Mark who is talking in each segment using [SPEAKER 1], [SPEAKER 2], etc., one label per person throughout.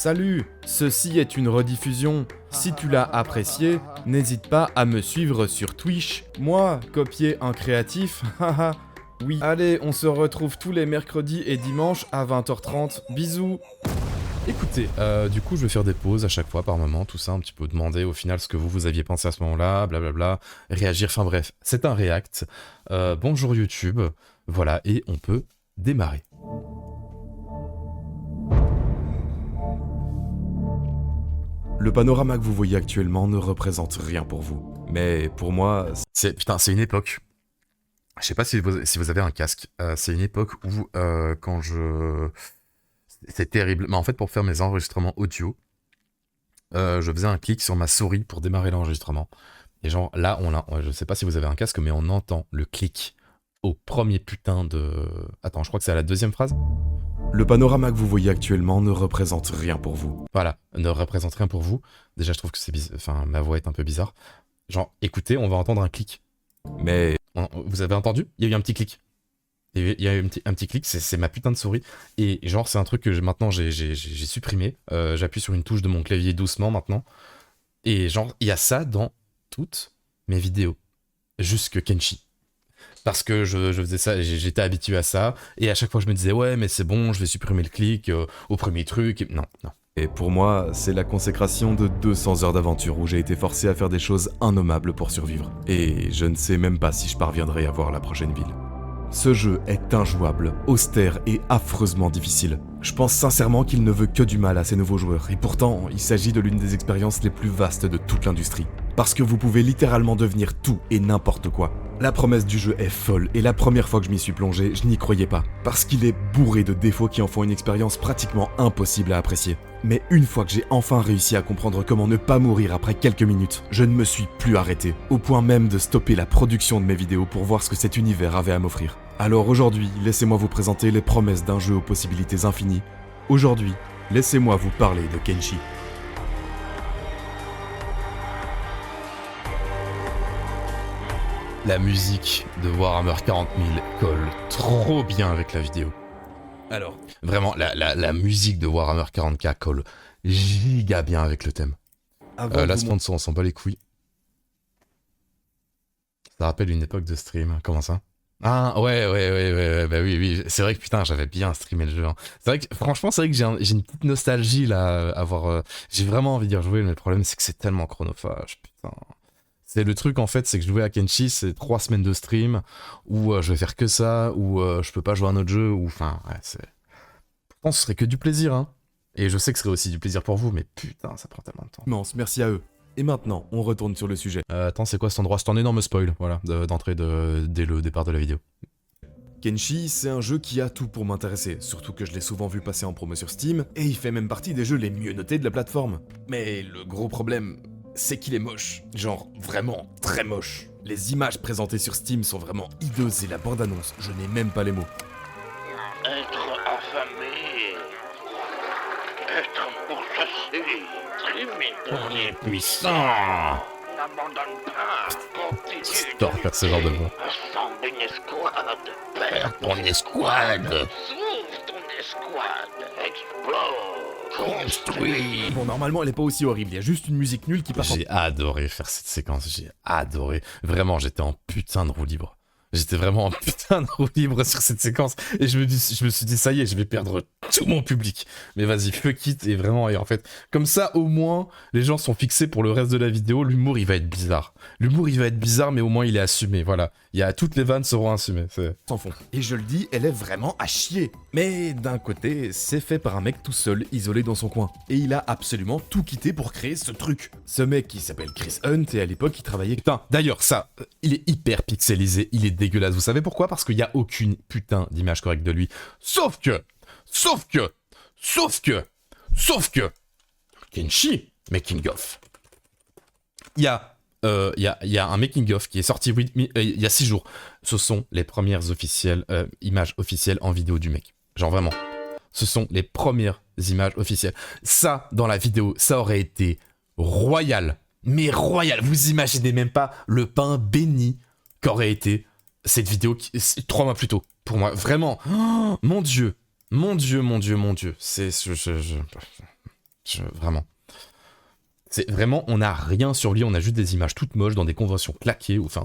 [SPEAKER 1] Salut, ceci est une rediffusion. Si tu l'as apprécié, n'hésite pas à me suivre sur Twitch. Moi, copier un créatif, haha, oui. Allez, on se retrouve tous les mercredis et dimanches à 20h30. Bisous.
[SPEAKER 2] Écoutez, du coup je vais faire des pauses à chaque fois par moment, tout ça, un petit peu demander au final ce que vous aviez pensé à ce moment-là, blablabla, réagir, enfin bref, c'est un react. Bonjour YouTube, voilà, et on peut démarrer.
[SPEAKER 1] Le panorama que vous voyez actuellement ne représente rien pour vous. Mais pour moi,
[SPEAKER 2] C'est une époque. Je sais pas si vous avez un casque. C'est une époque où quand je... C'est terrible. Mais en fait, pour faire mes enregistrements audio, je faisais un clic sur ma souris pour démarrer l'enregistrement. Et genre, là, je sais pas si vous avez un casque, mais on entend le clic au premier putain de... Attends, je crois que c'est à la deuxième phrase.
[SPEAKER 1] le panorama que vous voyez actuellement ne représente rien pour vous.
[SPEAKER 2] Voilà, ne représente rien pour vous. Déjà, je trouve que c'est bizarre. Enfin, ma voix est un peu bizarre. Genre, écoutez, on va entendre un clic.
[SPEAKER 1] Mais
[SPEAKER 2] Vous avez entendu? Il y a eu un petit clic. Il y a eu un petit clic, c'est ma putain de souris. Et genre, c'est un truc que maintenant j'ai supprimé. J'appuie sur une touche de mon clavier doucement maintenant. Et genre, il y a ça dans toutes mes vidéos. Jusque Kenshi. Parce que je faisais ça, j'étais habitué à ça. Et à chaque fois, je me disais, ouais, mais c'est bon, je vais supprimer le clic au premier truc. Non, non.
[SPEAKER 1] Et pour moi, c'est la consécration de 200 heures d'aventure où j'ai été forcé à faire des choses innommables pour survivre. Et je ne sais même pas si je parviendrai à voir la prochaine ville. Ce jeu est injouable, austère et affreusement difficile. Je pense sincèrement qu'il ne veut que du mal à ses nouveaux joueurs, et pourtant, il s'agit de l'une des expériences les plus vastes de toute l'industrie. Parce que vous pouvez littéralement devenir tout et n'importe quoi. La promesse du jeu est folle, et la première fois que je m'y suis plongé, je n'y croyais pas. Parce qu'il est bourré de défauts qui en font une expérience pratiquement impossible à apprécier. Mais une fois que j'ai enfin réussi à comprendre comment ne pas mourir après quelques minutes, je ne me suis plus arrêté, au point même de stopper la production de mes vidéos pour voir ce que cet univers avait à m'offrir. Alors aujourd'hui, laissez-moi vous présenter les promesses d'un jeu aux possibilités infinies. Aujourd'hui, laissez-moi vous parler de Kenshi.
[SPEAKER 2] La musique de Warhammer 40 000 colle trop bien avec la vidéo. Alors, vraiment, la musique de Warhammer 40K colle giga bien avec le thème. La sponsor, on s'en bat les couilles. Ça rappelle une époque de stream. Comment ça? Ah, ouais, bah oui. C'est vrai que putain, j'avais bien streamé le jeu. Hein. C'est vrai que, franchement, c'est vrai que j'ai une petite nostalgie là, à avoir... j'ai vraiment envie d'y rejouer, mais le problème, c'est que c'est tellement chronophage, putain. C'est le truc en fait, c'est que jouer à Kenshi, c'est 3 semaines de stream, où je vais faire que ça, où je peux pas jouer à un autre jeu, ou enfin, ouais, c'est... Pourtant, ce serait que du plaisir, hein. Et je sais que ce serait aussi du plaisir pour vous, mais putain, ça prend tellement de temps.
[SPEAKER 1] Immense, merci à eux. Et maintenant, on retourne sur le sujet.
[SPEAKER 2] Attends, c'est quoi cet endroit? C'est un énorme spoil, voilà, d'entrée dès le départ de la vidéo.
[SPEAKER 1] Kenshi, c'est un jeu qui a tout pour m'intéresser, surtout que je l'ai souvent vu passer en promo sur Steam, et il fait même partie des jeux les mieux notés de la plateforme. Mais le gros problème, c'est qu'il est moche. Genre, vraiment très moche. Les images présentées sur Steam sont vraiment hideuses et la bande-annonce, je n'ai même pas les mots.
[SPEAKER 3] Être affamé, être pourchassé, criminel,
[SPEAKER 2] Puissant.
[SPEAKER 3] n'abandonne pas, continue
[SPEAKER 2] J'adore faire ce genre de voix.
[SPEAKER 3] assemble une escouade,
[SPEAKER 2] Perds ton escouade.
[SPEAKER 3] sauve ton escouade, explore,
[SPEAKER 2] Construis.
[SPEAKER 1] Bon, normalement, elle est pas aussi horrible, il y a juste une musique nulle qui passe en...
[SPEAKER 2] J'ai adoré faire cette séquence, j'ai adoré. Vraiment, j'étais en putain de roue libre. J'étais vraiment en putain de roue libre sur cette séquence. Et je me suis dit, ça y est, je vais perdre tout mon public. Mais vas-y, fuck it. Et vraiment, et en fait, comme ça, au moins, les gens sont fixés pour le reste de la vidéo. L'humour, il va être bizarre. L'humour, il va être bizarre, mais au moins, il est assumé. Voilà. Toutes les vannes seront assumées.
[SPEAKER 1] sans fond. Et je le dis, elle est vraiment à chier. Mais d'un côté, c'est fait par un mec tout seul, isolé dans son coin. Et il a absolument tout quitté pour créer ce truc. Ce mec qui s'appelle Chris Hunt, et à l'époque, il travaillait...
[SPEAKER 2] Putain, d'ailleurs, ça, il est hyper pixelisé. Il est dégueulasse. Vous savez pourquoi? Parce qu'il n'y a aucune putain d'image correcte de lui. Sauf que Kenshi, making of. Il y a un making of qui est sorti il y a 6 jours. Ce sont les premières images officielles en vidéo du mec. Genre vraiment. Ce sont les premières images officielles. Ça, dans la vidéo, ça aurait été royal. Mais royal. Vous imaginez même pas le pain béni qu'aurait été cette vidéo 3 mois plus tôt. Pour moi, vraiment. Oh, mon Dieu. C'est... Vraiment. C'est vraiment, on n'a rien sur lui, on a juste des images toutes moches dans des conventions claquées, enfin...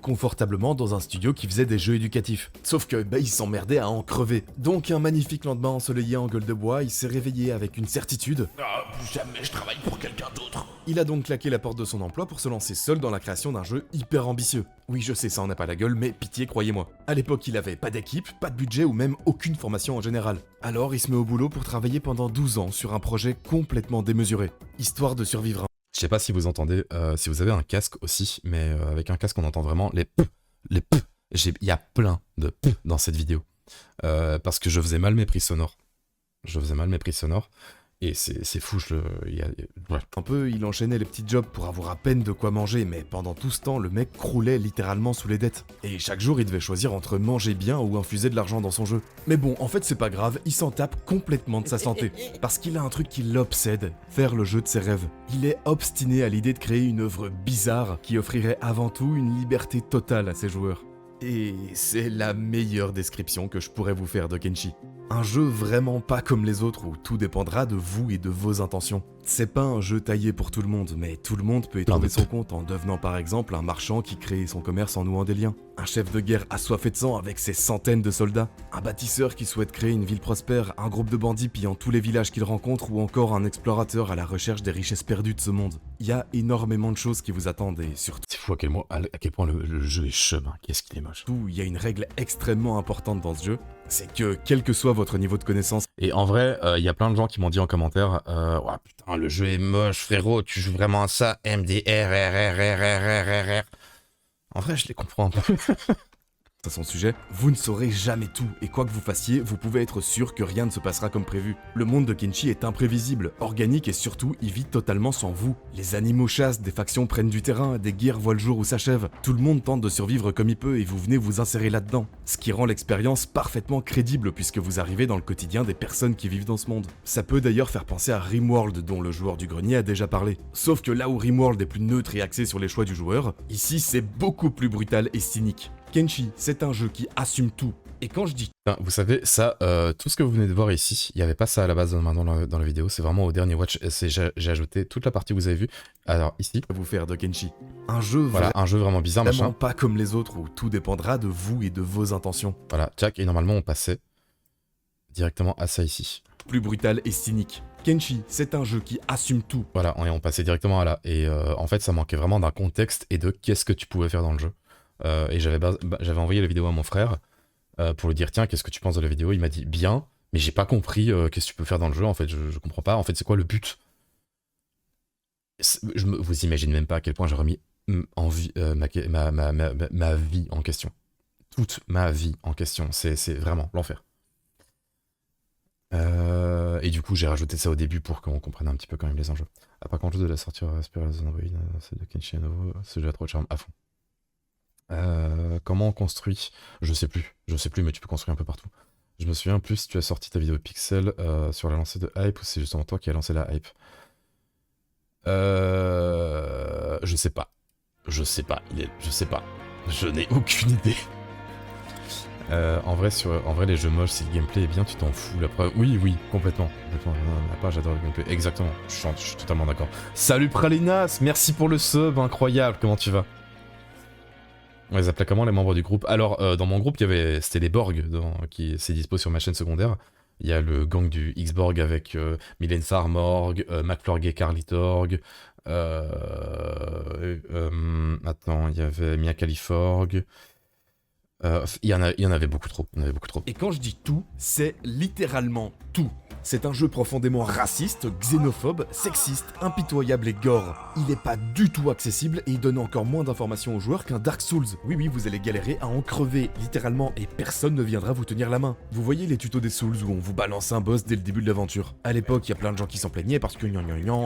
[SPEAKER 1] confortablement dans un studio qui faisait des jeux éducatifs. Sauf que il s'emmerdait à en crever. Donc un magnifique lendemain ensoleillé en gueule de bois, il s'est réveillé avec une certitude.
[SPEAKER 3] Ah, plus jamais je travaille pour quelqu'un d'autre.
[SPEAKER 1] Il a donc claqué la porte de son emploi pour se lancer seul dans la création d'un jeu hyper ambitieux. Oui, je sais, ça en a pas la gueule, mais pitié, croyez-moi. À l'époque, il avait pas d'équipe, pas de budget ou même aucune formation en général. Alors, il se met au boulot pour travailler pendant 12 ans sur un projet complètement démesuré, histoire de survivre.
[SPEAKER 2] Je sais pas si vous entendez, si vous avez un casque aussi, mais avec un casque on entend vraiment les p, les p. Il y a plein de p dans cette vidéo. Parce que je faisais mal mes prises sonores. Et c'est fou, ouais.
[SPEAKER 1] Un peu, il enchaînait les petits jobs pour avoir à peine de quoi manger, mais pendant tout ce temps, le mec croulait littéralement sous les dettes. Et chaque jour, il devait choisir entre manger bien ou infuser de l'argent dans son jeu. Mais bon, en fait, c'est pas grave, il s'en tape complètement de sa santé. Parce qu'il a un truc qui l'obsède, faire le jeu de ses rêves. Il est obstiné à l'idée de créer une œuvre bizarre qui offrirait avant tout une liberté totale à ses joueurs. Et c'est la meilleure description que je pourrais vous faire de Kenshi. Un jeu vraiment pas comme les autres où tout dépendra de vous et de vos intentions. C'est pas un jeu taillé pour tout le monde, mais tout le monde peut y trouver son compte en devenant par exemple un marchand qui crée son commerce en nouant des liens, un chef de guerre assoiffé de sang avec ses centaines de soldats, un bâtisseur qui souhaite créer une ville prospère, un groupe de bandits pillant tous les villages qu'il rencontre ou encore un explorateur à la recherche des richesses perdues de ce monde. Il y a énormément de choses qui vous attendent et surtout...
[SPEAKER 2] C'est fou à quel point le jeu est chum, hein. Qu'est-ce qu'il est moche.
[SPEAKER 1] Il y a une règle extrêmement importante dans ce jeu, c'est que quel que soit votre niveau de connaissance...
[SPEAKER 2] Et en vrai, il y a plein de gens qui m'ont dit en commentaire, ouais, putain, le jeu est moche, frérot, tu joues vraiment à ça, MDR. En vrai, je les comprends un peu.
[SPEAKER 1] À son sujet, vous ne saurez jamais tout, et quoi que vous fassiez, vous pouvez être sûr que rien ne se passera comme prévu. Le monde de Kenshi est imprévisible, organique et surtout, il vit totalement sans vous. Les animaux chassent, des factions prennent du terrain, des guerres voient le jour ou s'achèvent. Tout le monde tente de survivre comme il peut et vous venez vous insérer là-dedans. Ce qui rend l'expérience parfaitement crédible puisque vous arrivez dans le quotidien des personnes qui vivent dans ce monde. Ça peut d'ailleurs faire penser à Rimworld dont le joueur du grenier a déjà parlé. Sauf que là où Rimworld est plus neutre et axé sur les choix du joueur, ici c'est beaucoup plus brutal et cynique. Kenshi, c'est un jeu qui assume tout. Et quand je dis...
[SPEAKER 2] Vous savez, ça, tout ce que vous venez de voir ici, il n'y avait pas ça à la base dans la vidéo, c'est vraiment au dernier watch, j'ai ajouté toute la partie que vous avez vue. Alors ici...
[SPEAKER 1] vous faire de Kenshi. Un jeu,
[SPEAKER 2] voilà, un jeu vraiment bizarre,
[SPEAKER 1] vraiment
[SPEAKER 2] machin.
[SPEAKER 1] Pas comme les autres où tout dépendra de vous et de vos intentions.
[SPEAKER 2] Voilà, tchac, et normalement on passait directement à ça ici.
[SPEAKER 1] Plus brutal et cynique. Kenshi, c'est un jeu qui assume tout.
[SPEAKER 2] Voilà, et on passait directement à là. Et en fait, ça manquait vraiment d'un contexte et de qu'est-ce que tu pouvais faire dans le jeu. Et j'avais envoyé la vidéo à mon frère pour lui dire tiens qu'est-ce que tu penses de la vidéo. Il m'a dit bien, mais j'ai pas compris qu'est-ce que tu peux faire dans le jeu en fait, je comprends pas en fait c'est quoi le but. Vous imaginez même pas à quel point j'ai remis ma vie en question, toute ma vie en question, c'est vraiment l'enfer. Et du coup j'ai rajouté ça au début pour qu'on comprenne un petit peu quand même les enjeux. Par contre de la sortie Aspiration Android, c'est de Kenshi Novo, ce jeu a trop de charme à fond. Comment on construit? Je sais plus, mais tu peux construire un peu partout. Je me souviens plus si tu as sorti ta vidéo Pixel sur la lancée de Hype ou c'est justement toi qui as lancé la Hype. Je sais pas. Je n'ai aucune idée. En vrai, les jeux moches, si le gameplay est bien, tu t'en fous. La preuve, oui, complètement. J'adore le gameplay. Exactement. Je suis totalement d'accord. Salut Pralinas, merci pour le sub, incroyable. Comment tu vas? On les appelait comment les membres du groupe? Alors, dans mon groupe, c'était les Borg, qui c'est dispo sur ma chaîne secondaire. Il y a le gang du X-Borg avec Mylène Farmorg, McFlurg et Carlitorg. Attends, il y avait Mia Califorg. Il y en avait beaucoup trop.
[SPEAKER 1] Et quand je dis tout, c'est littéralement tout. C'est un jeu profondément raciste, xénophobe, sexiste, impitoyable et gore. Il n'est pas du tout accessible et il donne encore moins d'informations aux joueurs qu'un Dark Souls. Oui, vous allez galérer à en crever, littéralement, et personne ne viendra vous tenir la main. Vous voyez les tutos des Souls où on vous balance un boss dès le début de l'aventure. À l'époque, il y a plein de gens qui s'en plaignaient parce que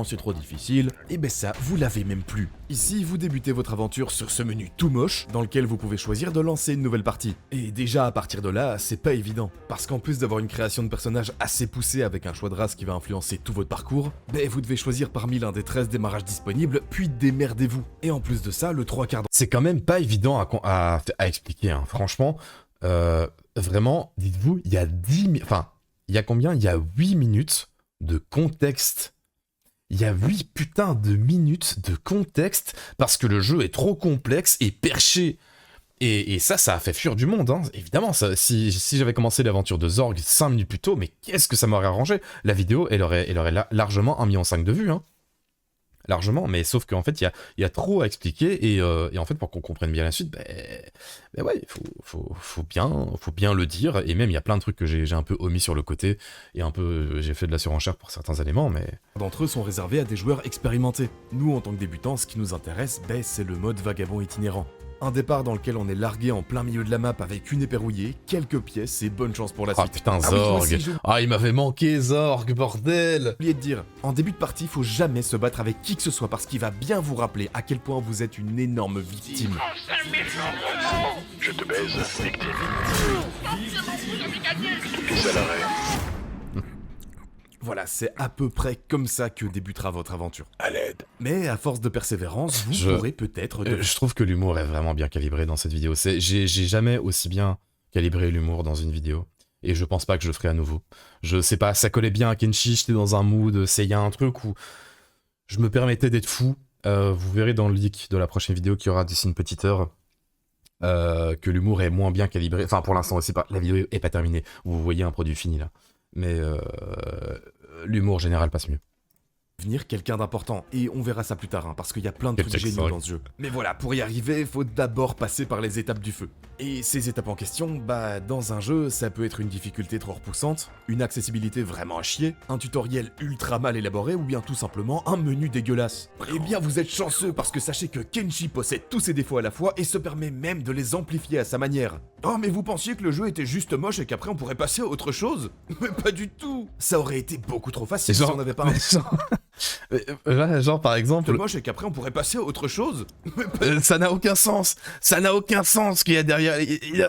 [SPEAKER 1] c'est trop difficile. Et ben ça, vous l'avez même plus. Ici, vous débutez votre aventure sur ce menu tout moche, dans lequel vous pouvez choisir de lancer une nouvelle partie. Et déjà, à partir de là, c'est pas évident. Parce qu'en plus d'avoir une création de personnage assez poussée avec un choix de race qui va influencer tout votre parcours, vous devez choisir parmi l'un des 13 démarrages disponibles, puis démerdez-vous. Et en plus de ça, le 3/4
[SPEAKER 2] c'est quand même pas évident à expliquer, hein. Franchement, vraiment, dites-vous, il y a 10 enfin, il y a combien? Il y a 8 minutes de contexte. Il y a 8 putains de minutes de contexte parce que le jeu est trop complexe et perché. Et ça a fait fuir du monde, hein. Évidemment. Ça, si j'avais commencé l'aventure de Zorg 5 minutes plus tôt, mais qu'est-ce que ça m'aurait arrangé? La vidéo, elle aurait largement 1,5 million de vues, hein. Largement, mais sauf qu'en fait, il y a trop à expliquer, et en fait, pour qu'on comprenne bien la suite, ouais, faut bien le dire, et même, il y a plein de trucs que j'ai un peu omis sur le côté, et un peu, j'ai fait de la surenchère pour certains éléments, mais...
[SPEAKER 1] D'entre eux sont réservés à des joueurs expérimentés. Nous, en tant que débutants, ce qui nous intéresse, c'est le mode vagabond itinérant. Un départ dans lequel on est largué en plein milieu de la map avec une épée rouillée, quelques pièces et bonne chance pour la
[SPEAKER 2] Ah
[SPEAKER 1] suite.
[SPEAKER 2] putain,
[SPEAKER 1] oui, moi
[SPEAKER 2] Zorg!
[SPEAKER 1] aussi, j'ai
[SPEAKER 2] Il m'avait manqué, Zorg, bordel!
[SPEAKER 1] oublié de dire, en début de partie, faut jamais se battre avec qui que ce soit parce qu'il va bien vous rappeler à quel point vous êtes une énorme victime.
[SPEAKER 3] Je te baise, victime. Et ça l'arrête.
[SPEAKER 1] Voilà, c'est à peu près comme ça que débutera votre aventure.
[SPEAKER 3] À l'aide.
[SPEAKER 1] Mais à force de persévérance, vous pourrez peut-être...
[SPEAKER 2] Je trouve que l'humour est vraiment bien calibré dans cette vidéo. J'ai jamais aussi bien calibré l'humour dans une vidéo. Et je pense pas que je le ferai à nouveau. Je sais pas, ça collait bien à Kenshi, j'étais dans un mood, il y a un truc où je me permettais d'être fou. Vous verrez dans le leak de la prochaine vidéo qui aura d'ici une petite heure que l'humour est moins bien calibré. Enfin, pour l'instant aussi, la vidéo est pas terminée. Vous voyez un produit fini là. Mais l'humour général passe mieux.
[SPEAKER 1] Devenir quelqu'un d'important, et on verra ça plus tard, hein, parce qu'il y a plein de trucs géniaux dans ce jeu. Mais voilà, pour y arriver, faut d'abord passer par les étapes du feu. Et ces étapes en question, dans un jeu, ça peut être une difficulté trop repoussante, une accessibilité vraiment à chier, un tutoriel ultra mal élaboré, ou bien tout simplement un menu dégueulasse. Eh bien vous êtes chanceux, parce que sachez que Kenshi possède tous ses défauts à la fois, et se permet même de les amplifier à sa manière. Oh mais vous pensiez que le jeu était juste moche et qu'après on pourrait passer à autre chose? Mais pas du tout. Ça aurait été beaucoup trop facile si on n'avait pas
[SPEAKER 2] genre par exemple...
[SPEAKER 1] moche et qu'après on pourrait passer à autre chose.
[SPEAKER 2] Ça n'a aucun sens. Ça n'a aucun sens qu'il y a derrière.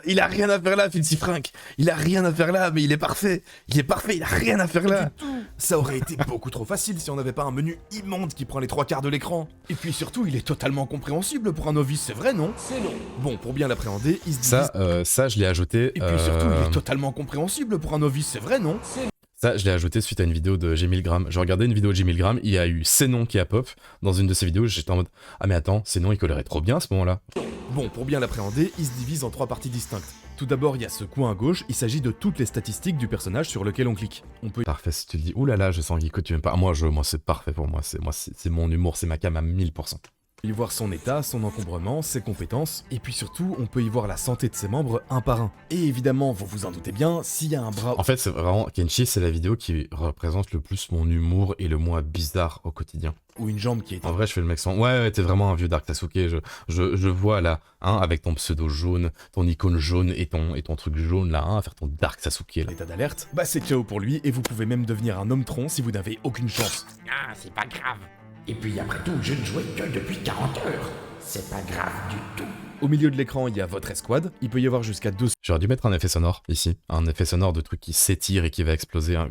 [SPEAKER 2] Il a rien à faire là, Filthy Frank. Il a rien à faire là, mais il est parfait. Il a rien à faire là.
[SPEAKER 1] Ça aurait été beaucoup trop facile si on n'avait pas un menu immonde qui prend les 3/4 de l'écran. Et puis surtout, il est totalement compréhensible pour un novice, c'est vrai, non? C'est non. Bon, pour bien l'appréhender, il se divise...
[SPEAKER 2] Ça, je l'ai ajouté.
[SPEAKER 1] Et puis surtout, il est totalement compréhensible pour un novice, c'est vrai, non?
[SPEAKER 2] Ça, je l'ai ajouté suite à une vidéo de G1000Gram. Je regardais une vidéo de G1000Gram, il y a eu ces noms qui a pop dans une de ses vidéos. J'étais en mode, ah mais attends, ces noms ils colleraient trop bien à ce moment-là.
[SPEAKER 1] Bon, pour bien l'appréhender, il se divise en 3 parties distinctes. Tout d'abord, il y a ce coin à gauche, il s'agit de toutes les statistiques du personnage sur lequel on clique. On peut
[SPEAKER 2] Parfait, si tu le dis, oulala, je sens que tu m'aimes pas. Moi c'est parfait pour moi. C'est mon humour, c'est ma cam à 1000%.
[SPEAKER 1] y voir son état, son encombrement, ses compétences, et puis surtout, on peut y voir la santé de ses membres un par un. Et évidemment, vous vous en doutez bien, s'il y a un bras...
[SPEAKER 2] En fait, c'est vraiment, Kenshi, c'est la vidéo qui représente le plus mon humour et le moins bizarre au quotidien.
[SPEAKER 1] ou une jambe qui est...
[SPEAKER 2] En vrai, je fais le mec sans... Ouais, t'es vraiment un vieux Dark Sasuke, je vois là, hein, avec ton pseudo jaune, ton icône jaune et ton truc jaune là, hein, à faire ton Dark Sasuke là.
[SPEAKER 1] État d'alerte, bah c'est KO pour lui, et vous pouvez même devenir un homme tronc si vous n'avez aucune chance.
[SPEAKER 3] Ah, c'est pas grave. Et puis après tout, je ne jouais que depuis 40 heures. C'est pas grave du tout.
[SPEAKER 1] Au milieu de l'écran, il y a votre escouade, il peut y avoir jusqu'à 2
[SPEAKER 2] J'aurais dû mettre un effet sonore ici, un effet sonore de truc qui s'étire et qui va exploser, un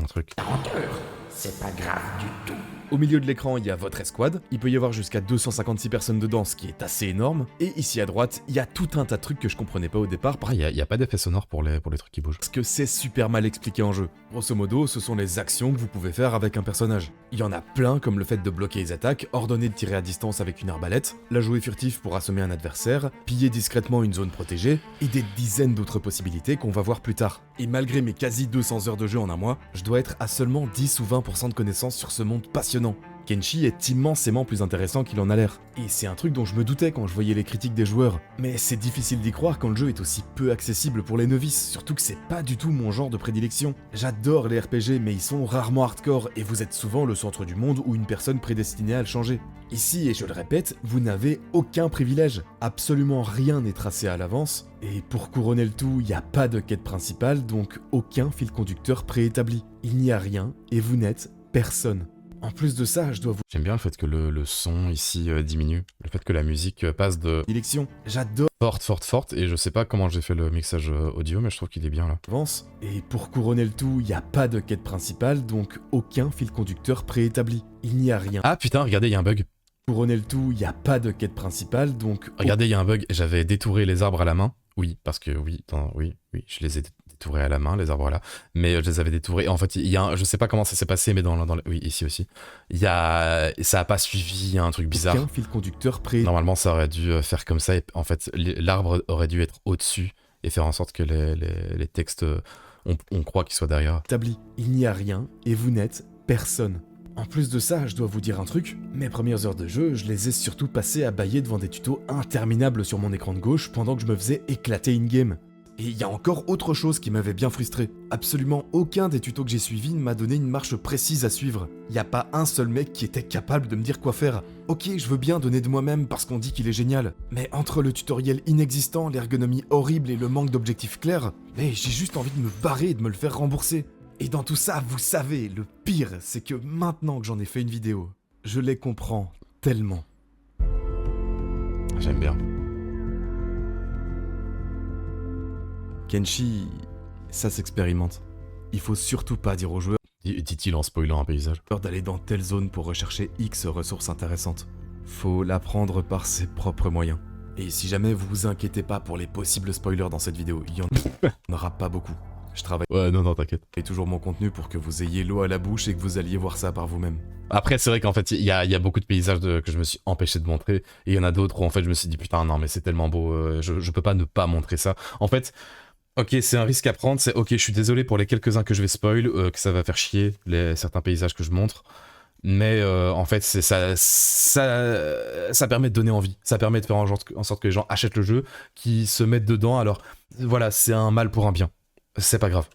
[SPEAKER 2] truc.
[SPEAKER 3] 40 heures. C'est pas grave du tout.
[SPEAKER 1] Au milieu de l'écran, il y a votre escouade, il peut y avoir jusqu'à 256 personnes dedans, ce qui est assez énorme, et ici à droite, il y a tout un tas de trucs que je comprenais pas au départ,
[SPEAKER 2] Il y a pas d'effet sonore pour les trucs qui bougent.
[SPEAKER 1] parce que c'est super mal expliqué en jeu. Grosso modo, ce sont les actions que vous pouvez faire avec un personnage. Il y en a plein, comme le fait de bloquer les attaques, ordonner de tirer à distance avec une arbalète, la jouer furtif pour assommer un adversaire, piller discrètement une zone protégée, et des dizaines d'autres possibilités qu'on va voir plus tard. Et malgré mes quasi 200 heures de jeu en un mois, je dois être à seulement 10 ou 20% de connaissances sur ce monde passionnant. Kenshi est immensément plus intéressant qu'il en a l'air. Et c'est un truc dont je me doutais quand je voyais les critiques des joueurs. Mais c'est difficile d'y croire quand le jeu est aussi peu accessible pour les novices, surtout que c'est pas du tout mon genre de prédilection. J'adore les RPG, mais ils sont rarement hardcore, et vous êtes souvent le centre du monde ou une personne prédestinée à le changer. Ici, et je le répète, vous n'avez aucun privilège. Absolument rien n'est tracé à l'avance, et pour couronner le tout, il n'y a pas de quête principale, donc aucun fil conducteur préétabli. Il n'y a rien, et vous n'êtes personne. En plus de ça, je dois vous...
[SPEAKER 2] J'aime bien le fait que le son ici diminue, le fait que la musique passe de
[SPEAKER 1] Élection, j'adore
[SPEAKER 2] forte, et je sais pas comment j'ai fait le mixage audio, mais je trouve qu'il est bien là.
[SPEAKER 1] l'avance, et pour couronner le tout, il n'y a pas de quête principale, donc aucun fil conducteur préétabli. Il n'y a rien.
[SPEAKER 2] Ah putain, regardez, il y a un bug.
[SPEAKER 1] Couronner le tout, il n'y a pas de quête principale, donc...
[SPEAKER 2] Regardez, il y a un bug, j'avais détouré les arbres à la main. Oui, parce que oui, je les ai détourés à la main, les arbres là, mais je les avais détourés. En fait, il y a je sais pas comment ça s'est passé, mais oui, ici aussi, ça a pas suivi un truc bizarre.
[SPEAKER 1] Aucun fil conducteur
[SPEAKER 2] Normalement, ça aurait dû faire comme ça, et en fait, l'arbre aurait dû être au-dessus et faire en sorte que les textes, on croit qu'ils soient derrière.
[SPEAKER 1] établi. Il n'y a rien et vous n'êtes personne. En plus de ça, je dois vous dire un truc, mes premières heures de jeu, je les ai surtout passées à bâiller devant des tutos interminables sur mon écran de gauche pendant que je me faisais éclater in-game. Et il y a encore autre chose qui m'avait bien frustré. Absolument aucun des tutos que j'ai suivis ne m'a donné une marche précise à suivre. Il n'y a pas un seul mec qui était capable de me dire quoi faire. Ok, je veux bien donner de moi-même parce qu'on dit qu'il est génial, mais entre le tutoriel inexistant, l'ergonomie horrible et le manque d'objectifs clairs, j'ai juste envie de me barrer et de me le faire rembourser. Et dans tout ça, vous savez, le pire, c'est que maintenant que j'en ai fait une vidéo, je les comprends tellement.
[SPEAKER 2] J'aime bien.
[SPEAKER 1] Kenshi, ça s'expérimente. Il faut surtout pas dire aux joueurs
[SPEAKER 2] Dit-il en spoilant un paysage.
[SPEAKER 1] d'aller dans telle zone pour rechercher X ressources intéressantes. Faut l'apprendre par ses propres moyens. Et si jamais vous vous inquiétez pas pour les possibles spoilers dans cette vidéo, il y en aura pas beaucoup. Je travaille
[SPEAKER 2] Ouais, non, t'inquiète.
[SPEAKER 1] toujours mon contenu pour que vous ayez l'eau à la bouche et que vous alliez voir ça par vous-même.
[SPEAKER 2] Après, c'est vrai qu'en fait, il y a beaucoup de paysages que je me suis empêché de montrer, et il y en a d'autres où en fait je me suis dit putain non mais c'est tellement beau, je peux pas ne pas montrer ça. En fait, ok, c'est un risque à prendre, c'est ok, je suis désolé pour les quelques-uns que je vais spoil, que ça va faire chier certains paysages que je montre, mais en fait ça permet de donner envie, ça permet de faire en sorte que les gens achètent le jeu, qu'ils se mettent dedans, alors voilà, c'est un mal pour un bien, c'est pas grave.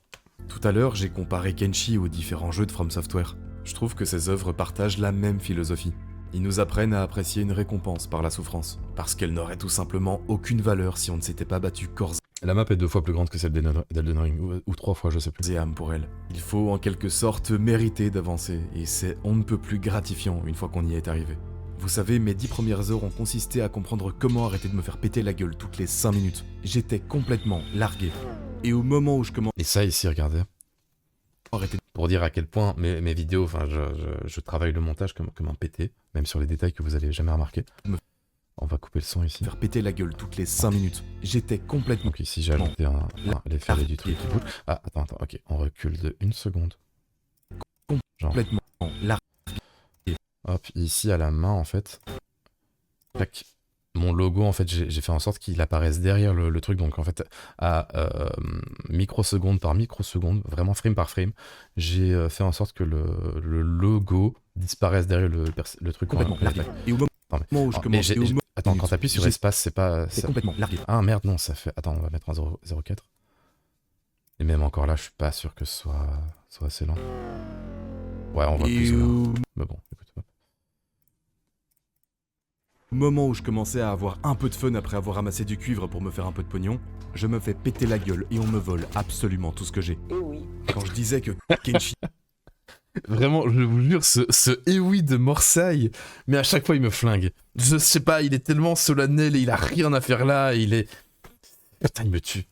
[SPEAKER 1] Tout à l'heure, j'ai comparé Kenshi aux différents jeux de From Software. Je trouve que ces œuvres partagent la même philosophie. Ils nous apprennent à apprécier une récompense par la souffrance, parce qu'elle n'aurait tout simplement aucune valeur si on ne s'était pas battu corps
[SPEAKER 2] La map est 2 fois plus grande que celle d'Elden Ring, ou 3 fois, je sais plus.
[SPEAKER 1] et âme pour elle. Il faut en quelque sorte mériter d'avancer, et c'est on ne peut plus gratifiant une fois qu'on y est arrivé. Vous savez, mes 10 premières heures ont consisté à comprendre comment arrêter de me faire péter la gueule toutes les 5 minutes. J'étais complètement largué. Et au moment où je commence
[SPEAKER 2] Et ça ici, regardez.
[SPEAKER 1] à arrêter
[SPEAKER 2] Pour dire à quel point mes vidéos, enfin, je travaille le montage comme un pété, même sur les détails que vous allez jamais remarquer. On va couper le son ici.
[SPEAKER 1] de me faire péter la gueule toutes les 5 minutes, j'étais complètement...
[SPEAKER 2] Donc ici, j'ai ajouté l'effet du truc qui bouge. Ah, attends, ok, on recule de 1 seconde. Genre,
[SPEAKER 1] complètement largué.
[SPEAKER 2] hop, ici à la main, en fait. Tac. Mon logo, en fait, j'ai fait en sorte qu'il apparaisse derrière le truc. Donc, en fait, à microseconde par microseconde, vraiment frame par frame, j'ai fait en sorte que le logo disparaisse derrière le truc.
[SPEAKER 1] Complètement largué. Et au moment où je commence...
[SPEAKER 2] Attends, quand t'appuies sur espace, c'est pas...
[SPEAKER 1] C'est complètement largué.
[SPEAKER 2] Ah merde, non, ça fait... Attends, on va mettre un 0,04. Et même encore là, je suis pas sûr que ce soit assez lent. Ouais, on voit plus ou moins. Mais bon, écoute, hop.
[SPEAKER 1] Au moment où je commençais à avoir un peu de fun après avoir ramassé du cuivre pour me faire un peu de pognon, je me fais péter la gueule et on me vole absolument tout ce que j'ai. Quand je disais que Kenshi
[SPEAKER 2] Vraiment, je vous jure, ce Ewi de Morsaille, mais à chaque fois il me flingue. Je sais pas, il est tellement solennel et il a rien à faire là, il est... Putain, il me tue.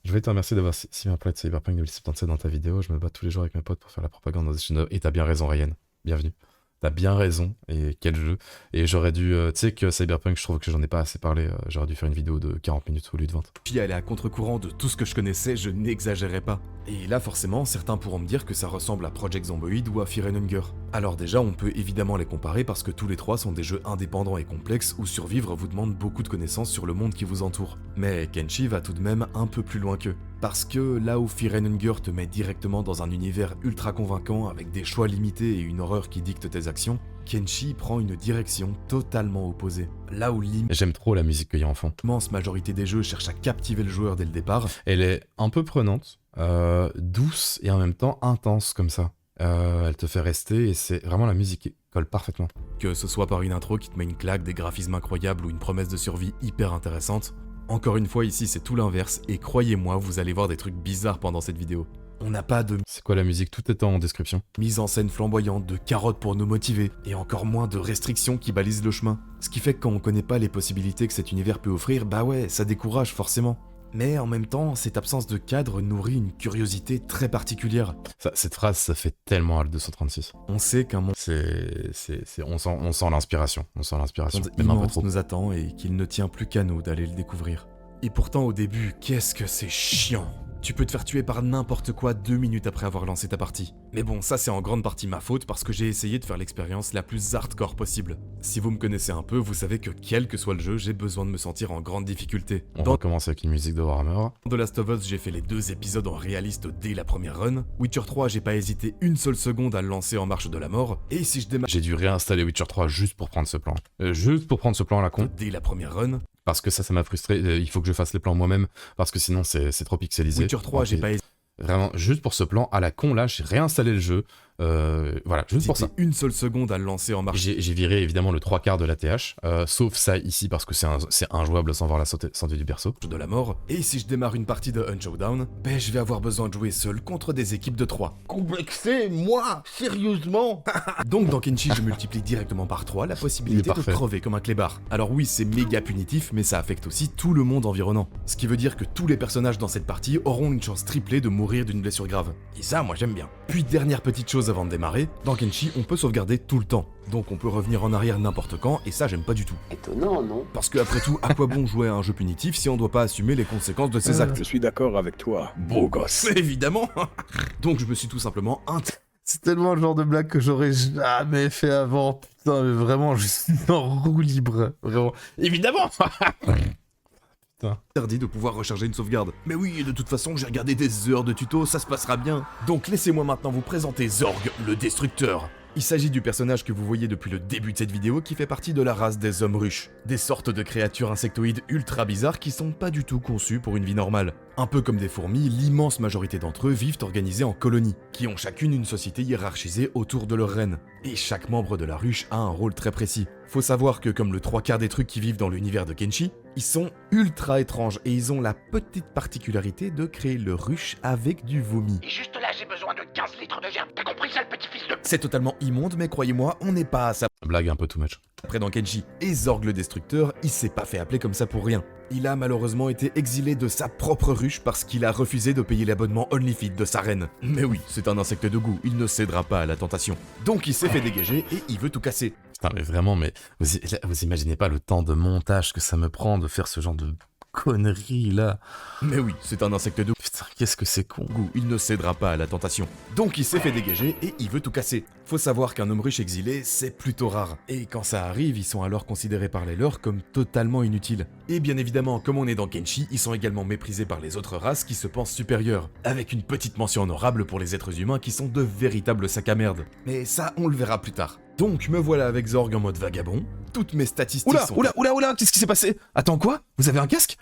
[SPEAKER 2] Je voulais te remercier d'avoir si bien parlé de Cyberpunk 2077 dans ta vidéo. Je me bats tous les jours avec mes potes pour faire la propagande dans ce jeu. Et t'as bien raison, Ryan. Bienvenue. T'as bien raison, et quel jeu. Et j'aurais dû, tu sais que Cyberpunk, je trouve que j'en ai pas assez parlé, j'aurais dû faire une vidéo de 40 minutes au lieu de 20.
[SPEAKER 1] Puis allait à contre-courant de tout ce que je connaissais, je n'exagérais pas. Et là forcément, certains pourront me dire que ça ressemble à Project Zomboid ou à Fear and Hunger. Alors déjà, on peut évidemment les comparer parce que tous les trois sont des jeux indépendants et complexes où survivre vous demande beaucoup de connaissances sur le monde qui vous entoure. Mais Kenshi va tout de même un peu plus loin qu'eux. Parce que là où Fear and Hunger te met directement dans un univers ultra convaincant avec des choix limités et une horreur qui dicte tes actions, Kenshi prend une direction totalement opposée. Là où
[SPEAKER 2] J'aime trop la musique qu'il y a en fond.
[SPEAKER 1] l'immense majorité des jeux cherchent à captiver le joueur dès le départ,
[SPEAKER 2] Elle est un peu prenante, douce et en même temps intense comme ça. Elle te fait rester et c'est vraiment la musique qui colle parfaitement.
[SPEAKER 1] que ce soit par une intro qui te met une claque, des graphismes incroyables ou une promesse de survie hyper intéressante. Encore une fois ici c'est tout l'inverse et croyez-moi vous allez voir des trucs bizarres pendant cette vidéo. On n'a pas de
[SPEAKER 2] C'est quoi la musique? Tout est en description.
[SPEAKER 1] mise en scène flamboyante, de carottes pour nous motiver, et encore moins de restrictions qui balisent le chemin. Ce qui fait que quand on connaît pas les possibilités que cet univers peut offrir, bah ouais, ça décourage forcément. Mais en même temps, cette absence de cadre nourrit une curiosité très particulière.
[SPEAKER 2] Cette phrase, ça fait tellement Alt 236.
[SPEAKER 1] On sait qu'un monde
[SPEAKER 2] On sent l'inspiration. On sent l'inspiration. Même un peu
[SPEAKER 1] immense
[SPEAKER 2] trop.
[SPEAKER 1] nous attend et qu'il ne tient plus qu'à nous d'aller le découvrir. Et pourtant au début, qu'est-ce que c'est chiant. Tu peux te faire tuer par n'importe quoi 2 minutes après avoir lancé ta partie. Mais bon, ça c'est en grande partie ma faute parce que j'ai essayé de faire l'expérience la plus hardcore possible. Si vous me connaissez un peu, vous savez que quel que soit le jeu, j'ai besoin de me sentir en grande difficulté.
[SPEAKER 2] On
[SPEAKER 1] Dans
[SPEAKER 2] recommence avec une musique de Warhammer.
[SPEAKER 1] The Last of Us, j'ai fait les 2 épisodes en réaliste dès la première run. Witcher 3, j'ai pas hésité une seule seconde à le lancer en marche de la mort. Et si je démarre
[SPEAKER 2] J'ai dû réinstaller Witcher 3 juste pour prendre ce plan. Juste pour prendre ce plan à la con.
[SPEAKER 1] dès la première run,
[SPEAKER 2] Parce que ça m'a frustré. Il faut que je fasse les plans moi-même. Parce que sinon, c'est trop pixelisé.
[SPEAKER 1] Witcher 3, j'ai pas hésité
[SPEAKER 2] Vraiment, juste pour ce plan à la con, là, j'ai réinstallé le jeu. Voilà, juste pour ça.
[SPEAKER 1] une seule seconde à le lancer en marche
[SPEAKER 2] J'ai viré évidemment le 3/4 de la TH, sauf ça ici parce que c'est injouable sans voir la santé du perso.
[SPEAKER 1] de la mort. Et si je démarre une partie de Unshowdown, ben je vais avoir besoin de jouer seul contre des équipes de 3.
[SPEAKER 4] Complexé, moi, sérieusement.
[SPEAKER 1] Donc dans Kenshi, je multiplie directement par 3 la
[SPEAKER 2] Il
[SPEAKER 1] possibilité
[SPEAKER 2] est
[SPEAKER 1] de
[SPEAKER 2] parfait.
[SPEAKER 1] crever comme un clébard. Alors oui, c'est méga punitif, mais ça affecte aussi tout le monde environnant. Ce qui veut dire que tous les personnages dans cette partie auront une chance triplée de mourir d'une blessure grave. Et ça, moi j'aime bien. Puis dernière petite chose avant de démarrer, dans Kenshi, on peut sauvegarder tout le temps. Donc on peut revenir en arrière n'importe quand, et ça j'aime pas du tout.
[SPEAKER 5] Étonnant, non?
[SPEAKER 1] Parce que après tout, à quoi bon jouer à un jeu punitif si on doit pas assumer les conséquences de ses actes?
[SPEAKER 6] Je suis d'accord avec toi, beau gosse.
[SPEAKER 1] Évidemment. Donc je me suis tout simplement
[SPEAKER 2] C'est tellement le genre de blague que j'aurais jamais fait avant. Putain, mais vraiment, je suis en roue libre. Vraiment. Évidemment.
[SPEAKER 1] interdit de pouvoir recharger une sauvegarde. Mais oui, de toute façon, j'ai regardé des heures de tuto, ça se passera bien. Donc laissez-moi maintenant vous présenter Zorg, le Destructeur. Il s'agit du personnage que vous voyez depuis le début de cette vidéo qui fait partie de la race des hommes ruches. Des sortes de créatures insectoïdes ultra bizarres qui sont pas du tout conçues pour une vie normale. Un peu comme des fourmis, l'immense majorité d'entre eux vivent organisés en colonies, qui ont chacune une société hiérarchisée autour de leur reine. Et chaque membre de la ruche a un rôle très précis. Faut savoir que comme le 3/4 des trucs qui vivent dans l'univers de Kenshi, ils sont ultra étranges et ils ont la petite particularité de créer leur ruche avec du vomi.
[SPEAKER 3] Et juste là, j'ai besoin de 15 litres de gerbe. T'as compris ça, le petit-fils de...
[SPEAKER 1] C'est totalement immonde, mais croyez-moi, on n'est pas à ça
[SPEAKER 2] Blague un peu too much.
[SPEAKER 1] près dans Kenshi. Et Zorg le Destructeur, il s'est pas fait appeler comme ça pour rien. Il a malheureusement été exilé de sa propre ruche parce qu'il a refusé de payer l'abonnement OnlyFeed de sa reine. Mais oui, c'est un insecte de goût, il ne cédera pas à la tentation. Donc il s'est fait dégager et il veut tout casser.
[SPEAKER 2] Putain, mais vraiment, mais vous imaginez pas le temps de montage que ça me prend de faire ce genre de conneries là.
[SPEAKER 1] Mais oui, c'est un insecte de
[SPEAKER 2] Putain, qu'est-ce que c'est con.
[SPEAKER 1] goût, il ne cédera pas à la tentation. Donc il s'est fait dégager et il veut tout casser. Faut savoir qu'un homme ruche exilé, c'est plutôt rare. Et quand ça arrive, ils sont alors considérés par les leurs comme totalement inutiles. Et bien évidemment, comme on est dans Kenshi, ils sont également méprisés par les autres races qui se pensent supérieures. Avec une petite mention honorable pour les êtres humains qui sont de véritables sacs à merde. Mais ça, on le verra plus tard. Donc me voilà avec Zorg en mode vagabond. Toutes mes statistiques
[SPEAKER 2] Oula,
[SPEAKER 1] sont...
[SPEAKER 2] oula, qu'est-ce qui s'est passé? Attends, quoi? Vous avez un casque?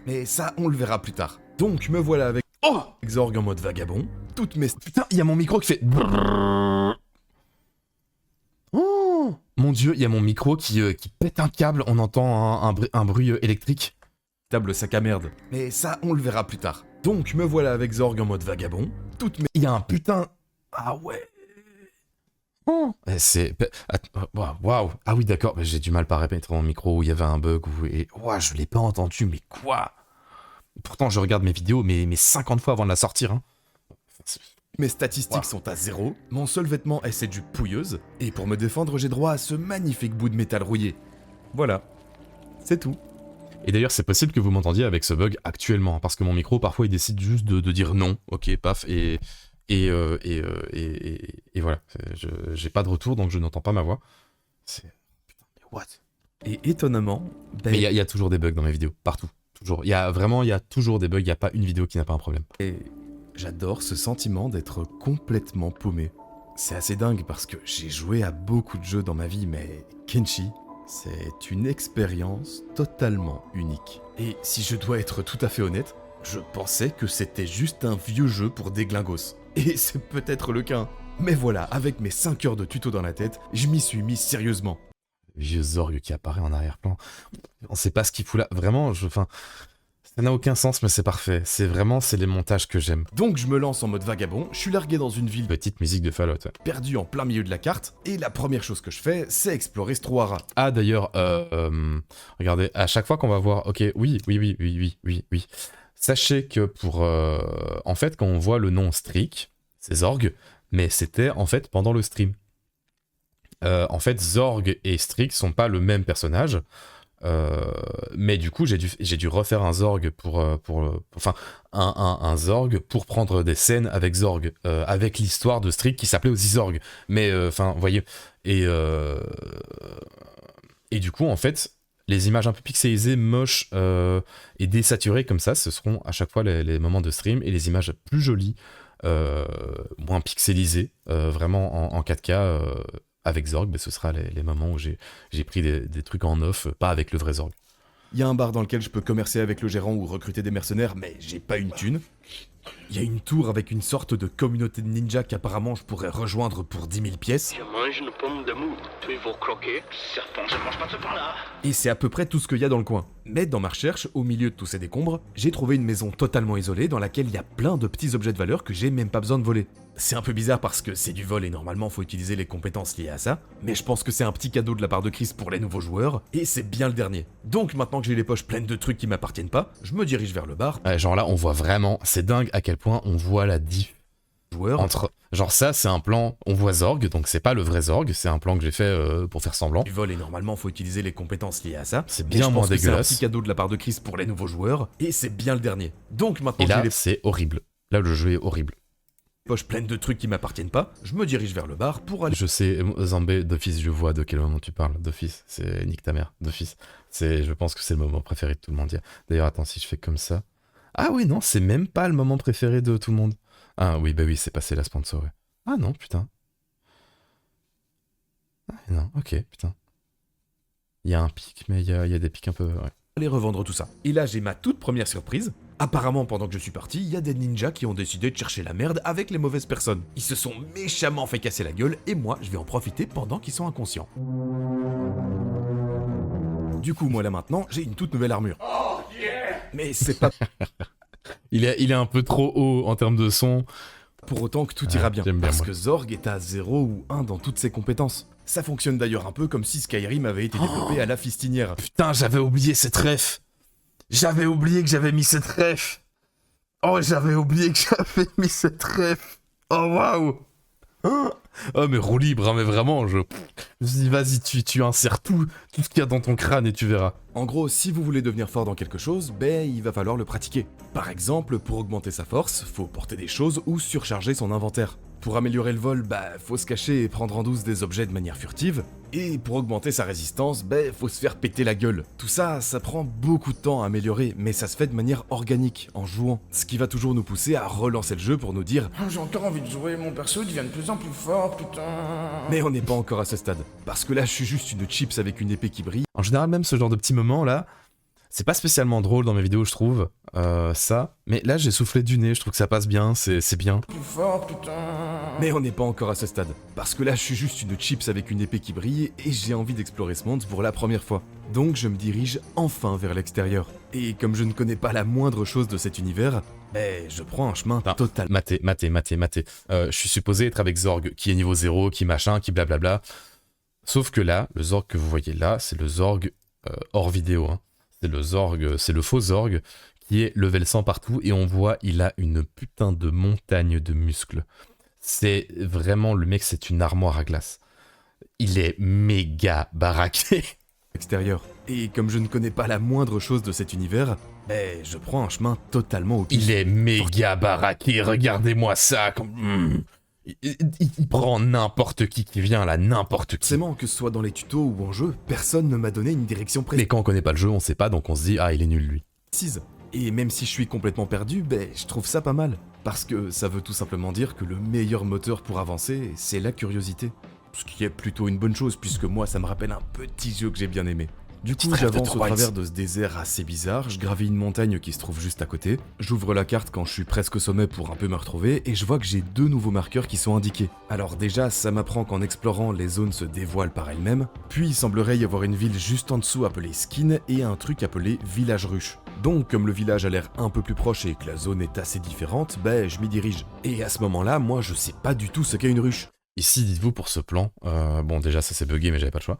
[SPEAKER 1] Mais ça, on le verra plus tard. Donc me voilà avec
[SPEAKER 2] Oh!
[SPEAKER 1] Zorg en mode vagabond. Toutes mes...
[SPEAKER 2] Putain, il y a mon micro qui fait... Oh! Mon dieu, il y a mon micro qui pète un câble, on entend un bruit électrique.
[SPEAKER 1] Table sac à merde. Mais ça, on le verra plus tard. Donc me voilà avec Zorg en mode vagabond. Toutes mes...
[SPEAKER 2] Il y a un putain... Ah ouais... Oh. C'est... Waouh! Ah oui, d'accord, j'ai du mal par répéter mon micro où il y avait un bug et... Ouah, je l'ai pas entendu, mais quoi? Pourtant, je regarde mes vidéos, mais 50 fois avant de la sortir, hein.
[SPEAKER 1] Mes statistiques
[SPEAKER 2] Wow.
[SPEAKER 1] sont à 0, mon seul vêtement est cette jupe pouilleuse, et pour me défendre j'ai droit à ce magnifique bout de métal rouillé. Voilà. C'est tout.
[SPEAKER 2] Et d'ailleurs, c'est possible que vous m'entendiez avec ce bug actuellement, parce que mon micro, parfois, il décide juste de dire non, ok, paf, et voilà. J'ai pas de retour, donc je n'entends pas ma voix. C'est... Putain, mais what?
[SPEAKER 1] Et étonnamment, ben,
[SPEAKER 2] Mais il y a toujours des bugs dans mes vidéos, partout. Toujours. Il y a toujours des bugs, il n'y a pas une vidéo qui n'a pas un problème.
[SPEAKER 1] et j'adore ce sentiment d'être complètement paumé. C'est assez dingue parce que j'ai joué à beaucoup de jeux dans ma vie, mais Kenshi, c'est une expérience totalement unique. Et si je dois être tout à fait honnête, je pensais que c'était juste un vieux jeu pour des glingos. Et c'est peut-être le cas. Mais voilà, avec mes 5 heures de tuto dans la tête, je m'y suis mis sérieusement.
[SPEAKER 2] Vieux Zorg qui apparaît en arrière-plan. On sait pas ce qu'il fout là. Vraiment, enfin... Ça n'a aucun sens, mais c'est parfait. C'est les montages que j'aime.
[SPEAKER 1] Donc je me lance en mode vagabond, je suis largué dans une ville
[SPEAKER 2] Petite musique de Fallout. Ouais.
[SPEAKER 1] perdue en plein milieu de la carte, et la première chose que je fais, c'est explorer ce trou à rats.
[SPEAKER 2] Ah d'ailleurs, regardez, à chaque fois qu'on va voir... Ok, oui. Sachez que pour... en fait, quand on voit le nom Streak, c'est Zorg, mais c'était en fait pendant le stream. En fait, Zorg et Streak sont pas le même personnage. Mais du coup, j'ai dû refaire un Zorg enfin, un Zorg pour prendre des scènes avec Zorg, avec l'histoire de Strict qui s'appelait aussi Zorg. Mais, enfin, vous voyez. Et du coup, en fait, les images un peu pixelisées, moches et désaturées comme ça, ce seront à chaque fois les moments de stream, et les images plus jolies, moins pixelisées, vraiment en 4K, avec Zorg, ce sera les moments où j'ai pris des trucs en off, pas avec le vrai Zorg.
[SPEAKER 1] Il y a un bar dans lequel je peux commercer avec le gérant ou recruter des mercenaires, mais j'ai pas une thune. Il y a une tour avec une sorte de communauté de ninjas qu'apparemment je pourrais rejoindre pour 10 000 pièces.
[SPEAKER 5] Je mange une pomme d'amour. Tu veux croquer? Serpent, je mange pas de ce pain-là.
[SPEAKER 1] Et c'est à peu près tout ce qu'il y a dans le coin. Mais dans ma recherche, au milieu de tous ces décombres, j'ai trouvé une maison totalement isolée dans laquelle il y a plein de petits objets de valeur que j'ai même pas besoin de voler. C'est un peu bizarre parce que c'est du vol et normalement faut utiliser les compétences liées à ça, mais je pense que c'est un petit cadeau de la part de Chris pour les nouveaux joueurs, et c'est bien le dernier. Donc maintenant que j'ai les poches pleines de trucs qui m'appartiennent pas, je me dirige vers le bar.
[SPEAKER 2] Ouais, genre là, on voit vraiment, c'est dingue à quel point on voit la diff
[SPEAKER 1] Joueur.
[SPEAKER 2] entre... Genre ça, c'est un plan, on voit Zorg, donc c'est pas le vrai Zorg, c'est un plan que j'ai fait pour faire semblant.
[SPEAKER 1] Du vol et normalement faut utiliser les compétences liées à ça.
[SPEAKER 2] C'est
[SPEAKER 1] mais
[SPEAKER 2] bien
[SPEAKER 1] je
[SPEAKER 2] moins
[SPEAKER 1] pense que
[SPEAKER 2] dégueulasse.
[SPEAKER 1] C'est un petit cadeau de la part de Chris pour les nouveaux joueurs, et c'est bien le dernier. Donc maintenant
[SPEAKER 2] Et
[SPEAKER 1] que j'ai
[SPEAKER 2] là,
[SPEAKER 1] les
[SPEAKER 2] c'est horrible. Là, le jeu est horrible.
[SPEAKER 1] poches pleines de trucs qui m'appartiennent pas, je me dirige vers le bar pour aller...
[SPEAKER 2] Je sais, Zambé, d'office, je vois de quel moment tu parles. D'office, c'est nique ta mère, d'office. Je pense que c'est le moment préféré de tout le monde. D'ailleurs, attends, si je fais comme ça... Ah oui, non, c'est même pas le moment préféré de tout le monde. Ah oui, bah oui, c'est passé la sponsor, ouais. Ah non, putain. Ah non, ok, putain. Il y a un pic, mais il y a des pics un peu... Ouais.
[SPEAKER 1] aller revendre tout ça. Et là, j'ai ma toute première surprise. Apparemment, pendant que je suis parti, il y a des ninjas qui ont décidé de chercher la merde avec les mauvaises personnes. Ils se sont méchamment fait casser la gueule, et moi, je vais en profiter pendant qu'ils sont inconscients. Du coup, moi là maintenant, j'ai une toute nouvelle armure. Mais c'est pas
[SPEAKER 2] Il est un peu trop haut en termes de son.
[SPEAKER 1] pour autant que tout ira bien,
[SPEAKER 2] j'aime bien,
[SPEAKER 1] parce
[SPEAKER 2] moi.
[SPEAKER 1] que Zorg est à 0 ou 1 dans toutes ses compétences. Ça fonctionne d'ailleurs un peu comme si Skyrim avait été développé à la fistinière.
[SPEAKER 2] Putain, j'avais oublié cette ref. J'avais oublié que j'avais mis cette ref. Oh, j'avais oublié que j'avais mis cette ref. Oh, waouh. Oh, mais roue libre, hein, mais vraiment, je me suis dit, vas-y, tu insères tout ce qu'il y a dans ton crâne et tu verras.
[SPEAKER 1] En gros, si vous voulez devenir fort dans quelque chose, il va falloir le pratiquer. Par exemple, pour augmenter sa force, faut porter des choses ou surcharger son inventaire. Pour améliorer le vol, faut se cacher et prendre en douce des objets de manière furtive. Et pour augmenter sa résistance, faut se faire péter la gueule. Tout ça, ça prend beaucoup de temps à améliorer, mais ça se fait de manière organique, en jouant. Ce qui va toujours nous pousser à relancer le jeu pour nous dire
[SPEAKER 4] Ah, j'ai encore envie de jouer, mon perso devient de plus en plus fort, putain.
[SPEAKER 1] mais on n'est pas encore à ce stade. Parce que là, je suis juste une chips avec une épée qui brille.
[SPEAKER 2] En général, même ce genre de petits moments là, c'est pas spécialement drôle dans mes vidéos, je trouve, ça. Mais là, j'ai soufflé du nez, je trouve que ça passe bien, c'est bien.
[SPEAKER 4] Plus fort, putain.
[SPEAKER 1] Mais on n'est pas encore à ce stade. Parce que là, je suis juste une chips avec une épée qui brille et j'ai envie d'explorer ce monde pour la première fois. Donc je me dirige enfin vers l'extérieur. Et comme je ne connais pas la moindre chose de cet univers, je prends un chemin total.
[SPEAKER 2] Maté. Je suis supposé être avec Zorg, qui est niveau 0, qui machin, qui blablabla. Sauf que là, le Zorg que vous voyez là, c'est le Zorg hors vidéo. Hein. C'est le Zorg, c'est le faux Zorg, qui est level 100 partout, et on voit, il a une putain de montagne de muscles. C'est vraiment, le mec, c'est une armoire à glace. Il est méga baraqué.
[SPEAKER 1] Extérieur. Et comme je ne connais pas la moindre chose de cet univers, je prends un chemin totalement au pif.
[SPEAKER 2] Il est méga baraqué, regardez-moi ça. Il prend n'importe qui vient là, n'importe qui.
[SPEAKER 1] Forcément, que ce soit dans les tutos ou en jeu, personne ne m'a donné une direction
[SPEAKER 2] Mais quand on connaît pas le jeu, on sait pas, donc on se dit, ah, il est nul lui.
[SPEAKER 1] précise. Et même si je suis complètement perdu, je trouve ça pas mal. Parce que ça veut tout simplement dire que le meilleur moteur pour avancer, c'est la curiosité. Ce qui est plutôt une bonne chose, puisque moi, ça me rappelle un petit jeu que j'ai bien aimé. Du coup, j'avance au travers de ce désert assez bizarre, je gravis une montagne qui se trouve juste à côté, j'ouvre la carte quand je suis presque au sommet pour un peu me retrouver, et je vois que j'ai 2 nouveaux marqueurs qui sont indiqués. Alors déjà, ça m'apprend qu'en explorant, les zones se dévoilent par elles-mêmes, puis il semblerait y avoir une ville juste en dessous appelée Skin, et un truc appelé Village Ruche. Donc, comme le village a l'air un peu plus proche et que la zone est assez différente, je m'y dirige. Et à ce moment-là, moi je sais pas du tout ce qu'est une ruche.
[SPEAKER 2] Ici, dites-vous, pour ce plan, bon déjà ça s'est bugué mais j'avais pas le choix.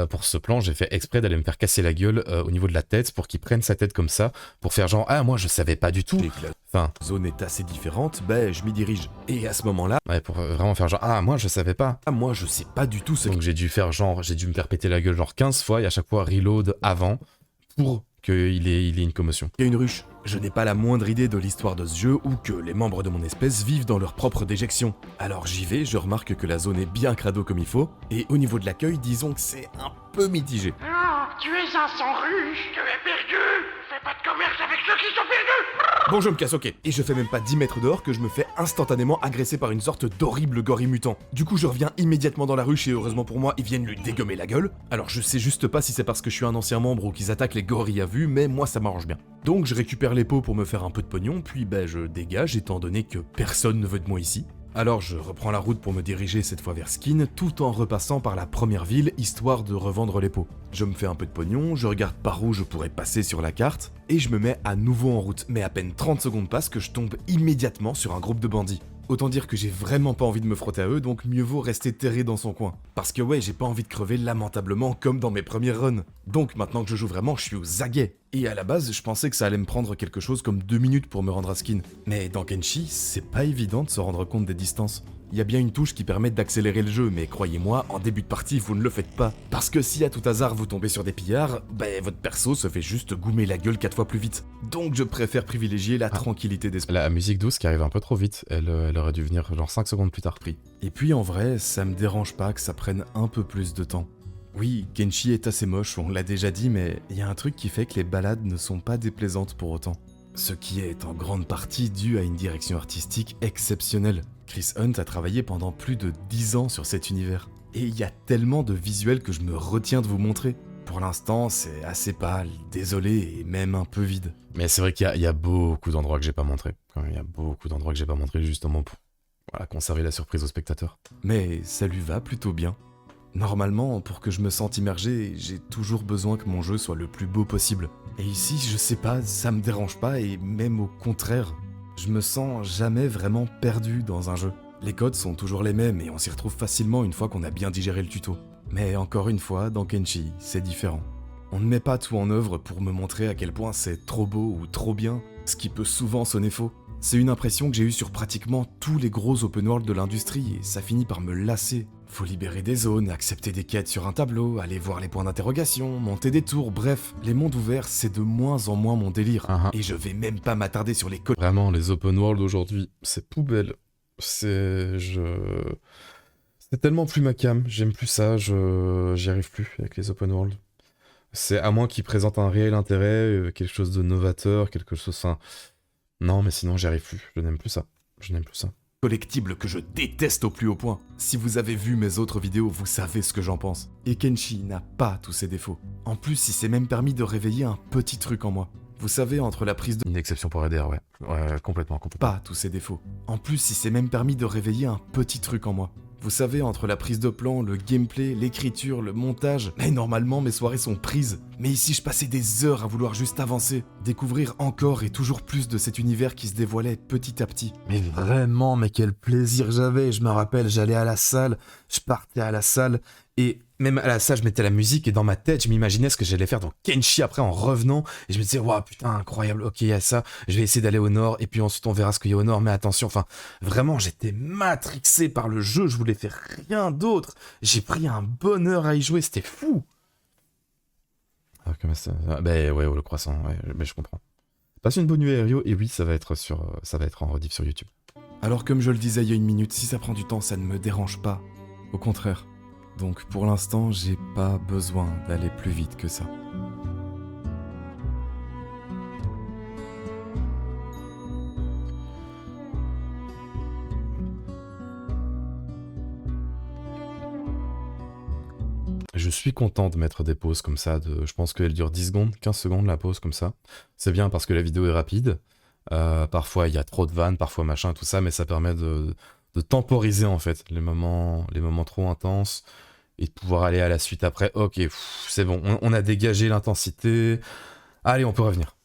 [SPEAKER 2] Pour ce plan, j'ai fait exprès d'aller me faire casser la gueule au niveau de la tête pour qu'il prenne sa tête comme ça, pour faire genre ah moi je savais pas du tout.
[SPEAKER 1] Et que la
[SPEAKER 2] Enfin,
[SPEAKER 1] zone est assez différente, ben je m'y dirige. Et à ce moment-là,
[SPEAKER 2] ouais, pour vraiment faire genre ah moi je savais pas.
[SPEAKER 1] moi je sais pas du tout ce
[SPEAKER 2] Donc j'ai dû me faire péter la gueule genre 15 fois et à chaque fois reload avant pour qu'il ait une commotion.
[SPEAKER 1] qu'est une ruche. Je n'ai pas la moindre idée de l'histoire de ce jeu ou que les membres de mon espèce vivent dans leur propre déjection. Alors j'y vais, je remarque que la zone est bien crado comme il faut, et au niveau de l'accueil, disons que c'est un peu mitigé.
[SPEAKER 3] Ah, tu es un sans ruche. Tu es perdu. Fais pas de commerce avec ceux qui sont perdus.
[SPEAKER 1] Bon, je me casse, ok. Et je fais même pas 10 mètres dehors que je me fais instantanément agresser par une sorte d'horrible gorille mutant. Du coup, je reviens immédiatement dans la ruche et heureusement pour moi, ils viennent lui dégommer la gueule. Alors je sais juste pas si c'est parce que je suis un ancien membre ou qu'ils attaquent les gorilles à vue, mais moi ça m'arrange bien. Donc je récupère les pots pour me faire un peu de pognon, puis je dégage étant donné que personne ne veut de moi ici. Alors je reprends la route pour me diriger cette fois vers Skin, tout en repassant par la première ville, histoire de revendre les pots. Je me fais un peu de pognon, je regarde par où je pourrais passer sur la carte, et je me mets à nouveau en route, mais à peine 30 secondes passent que je tombe immédiatement sur un groupe de bandits. Autant dire que j'ai vraiment pas envie de me frotter à eux, donc mieux vaut rester terré dans son coin. Parce que ouais, j'ai pas envie de crever lamentablement comme dans mes premières runs. Donc maintenant que je joue vraiment, je suis aux aguets. Et à la base, je pensais que ça allait me prendre quelque chose comme 2 minutes pour me rendre à Skin. Mais dans Kenshi, c'est pas évident de se rendre compte des distances. Il y a bien une touche qui permet d'accélérer le jeu, mais croyez-moi, en début de partie, vous ne le faites pas. Parce que si à tout hasard vous tombez sur des pillards, votre perso se fait juste goumer la gueule 4 fois plus vite. Donc je préfère privilégier la tranquillité d'esprit.
[SPEAKER 2] La musique douce qui arrive un peu trop vite, elle aurait dû venir genre 5 secondes plus tard.
[SPEAKER 1] Et puis en vrai, ça me dérange pas que ça prenne un peu plus de temps. Oui, Kenshi est assez moche, on l'a déjà dit, mais il y a un truc qui fait que les balades ne sont pas déplaisantes pour autant. Ce qui est en grande partie dû à une direction artistique exceptionnelle. Chris Hunt a travaillé pendant plus de 10 ans sur cet univers. Et il y a tellement de visuels que je me retiens de vous montrer. Pour l'instant, c'est assez pâle, désolé et même un peu vide.
[SPEAKER 2] Mais c'est vrai qu'il y a beaucoup d'endroits que j'ai pas montré. Il y a beaucoup d'endroits que j'ai pas montré justement pour conserver la surprise aux spectateurs.
[SPEAKER 1] Mais ça lui va plutôt bien. Normalement, pour que je me sente immergé, j'ai toujours besoin que mon jeu soit le plus beau possible. Et ici, je sais pas, ça me dérange pas et même au contraire, je me sens jamais vraiment perdu dans un jeu. Les codes sont toujours les mêmes et on s'y retrouve facilement une fois qu'on a bien digéré le tuto. Mais encore une fois, dans Kenshi, c'est différent. On ne met pas tout en œuvre pour me montrer à quel point c'est trop beau ou trop bien, ce qui peut souvent sonner faux. C'est une impression que j'ai eue sur pratiquement tous les gros open world de l'industrie et ça finit par me lasser. Faut libérer des zones, accepter des quêtes sur un tableau, aller voir les points d'interrogation, monter des tours, bref, les mondes ouverts c'est de moins en moins mon délire. Et je vais même pas m'attarder sur les codes.
[SPEAKER 2] Vraiment, les open world aujourd'hui, c'est poubelle. C'est tellement plus ma cam, j'aime plus ça, j'y arrive plus avec les open world. C'est à moins qu'ils présentent un réel intérêt, quelque chose de novateur, quelque chose... Enfin, non, mais sinon j'y arrive plus, je n'aime plus ça.
[SPEAKER 1] Collectible que je déteste au plus haut point. Si vous avez vu mes autres vidéos, vous savez ce que j'en pense. Et Kenshi n'a pas tous ses défauts. En plus, il s'est même permis de réveiller un petit truc en moi. Vous savez, entre la prise de...
[SPEAKER 2] Une exception pour ADR, ouais. Ouais, complètement.
[SPEAKER 1] Pas tous ses défauts. En plus, il s'est même permis de réveiller un petit truc en moi. Vous savez, entre la prise de plan, le gameplay, l'écriture, le montage... Mais normalement, mes soirées sont prises. Mais ici, je passais des heures à vouloir juste avancer. Découvrir encore et toujours plus de cet univers qui se dévoilait petit à petit.
[SPEAKER 2] Mais vraiment, mais quel plaisir j'avais. Je me rappelle, j'allais à la salle, je partais à la salle, et même à la salle, je mettais la musique, et dans ma tête, je m'imaginais ce que j'allais faire dans Kenshi après en revenant, et je me disais, waouh, putain, incroyable, ok, il y a ça, je vais essayer d'aller au nord, et puis ensuite on verra ce qu'il y a au nord, mais attention, enfin, vraiment, j'étais matrixé par le jeu, je voulais faire rien d'autre, j'ai pris un bonheur à y jouer, c'était fou. Ah, comment ça... Ben ouais, le croissant, ouais, mais je comprends. Passe une bonne nuit, Aerio, et oui, ça va être en rediff sur YouTube.
[SPEAKER 1] Alors comme je le disais il y a une minute, si ça prend du temps, ça ne me dérange pas. Au contraire. Donc pour l'instant, j'ai pas besoin d'aller plus vite que ça.
[SPEAKER 2] Je suis content de mettre des pauses comme ça, je pense qu'elle dure 10 secondes, 15 secondes la pause comme ça. C'est bien parce que la vidéo est rapide, parfois il y a trop de vannes, parfois machin, tout ça, mais ça permet de temporiser en fait les moments trop intenses et de pouvoir aller à la suite après. Ok, c'est bon, on a dégagé l'intensité, allez on peut revenir.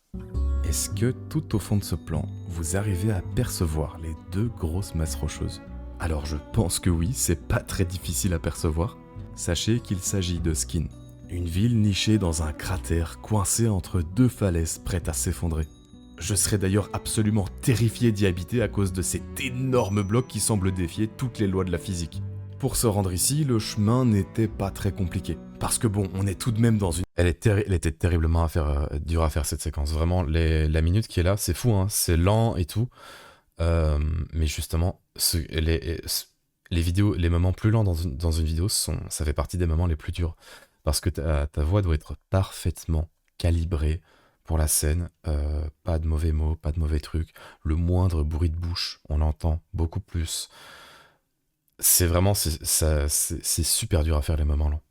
[SPEAKER 1] Est-ce que tout au fond de ce plan, vous arrivez à percevoir les deux grosses masses rocheuses? Alors je pense que oui, c'est pas très difficile à percevoir. Sachez qu'il s'agit de Skin, une ville nichée dans un cratère coincé entre deux falaises prêtes à s'effondrer. Je serais d'ailleurs absolument terrifié d'y habiter à cause de cet énorme bloc qui semble défier toutes les lois de la physique. Pour se rendre ici, le chemin n'était pas très compliqué. Parce que bon, on est tout de même dans une...
[SPEAKER 2] Elle était terriblement dure à faire cette séquence. Vraiment, la minute qui est là, c'est fou, hein, c'est lent et tout. Mais justement, les vidéos, les moments plus lents dans une vidéo, ça fait partie des moments les plus durs. Parce que ta voix doit être parfaitement calibrée pour la scène. Pas de mauvais mots, pas de mauvais trucs. Le moindre bruit de bouche, on l'entend beaucoup plus. C'est vraiment, c'est super dur à faire les moments longs.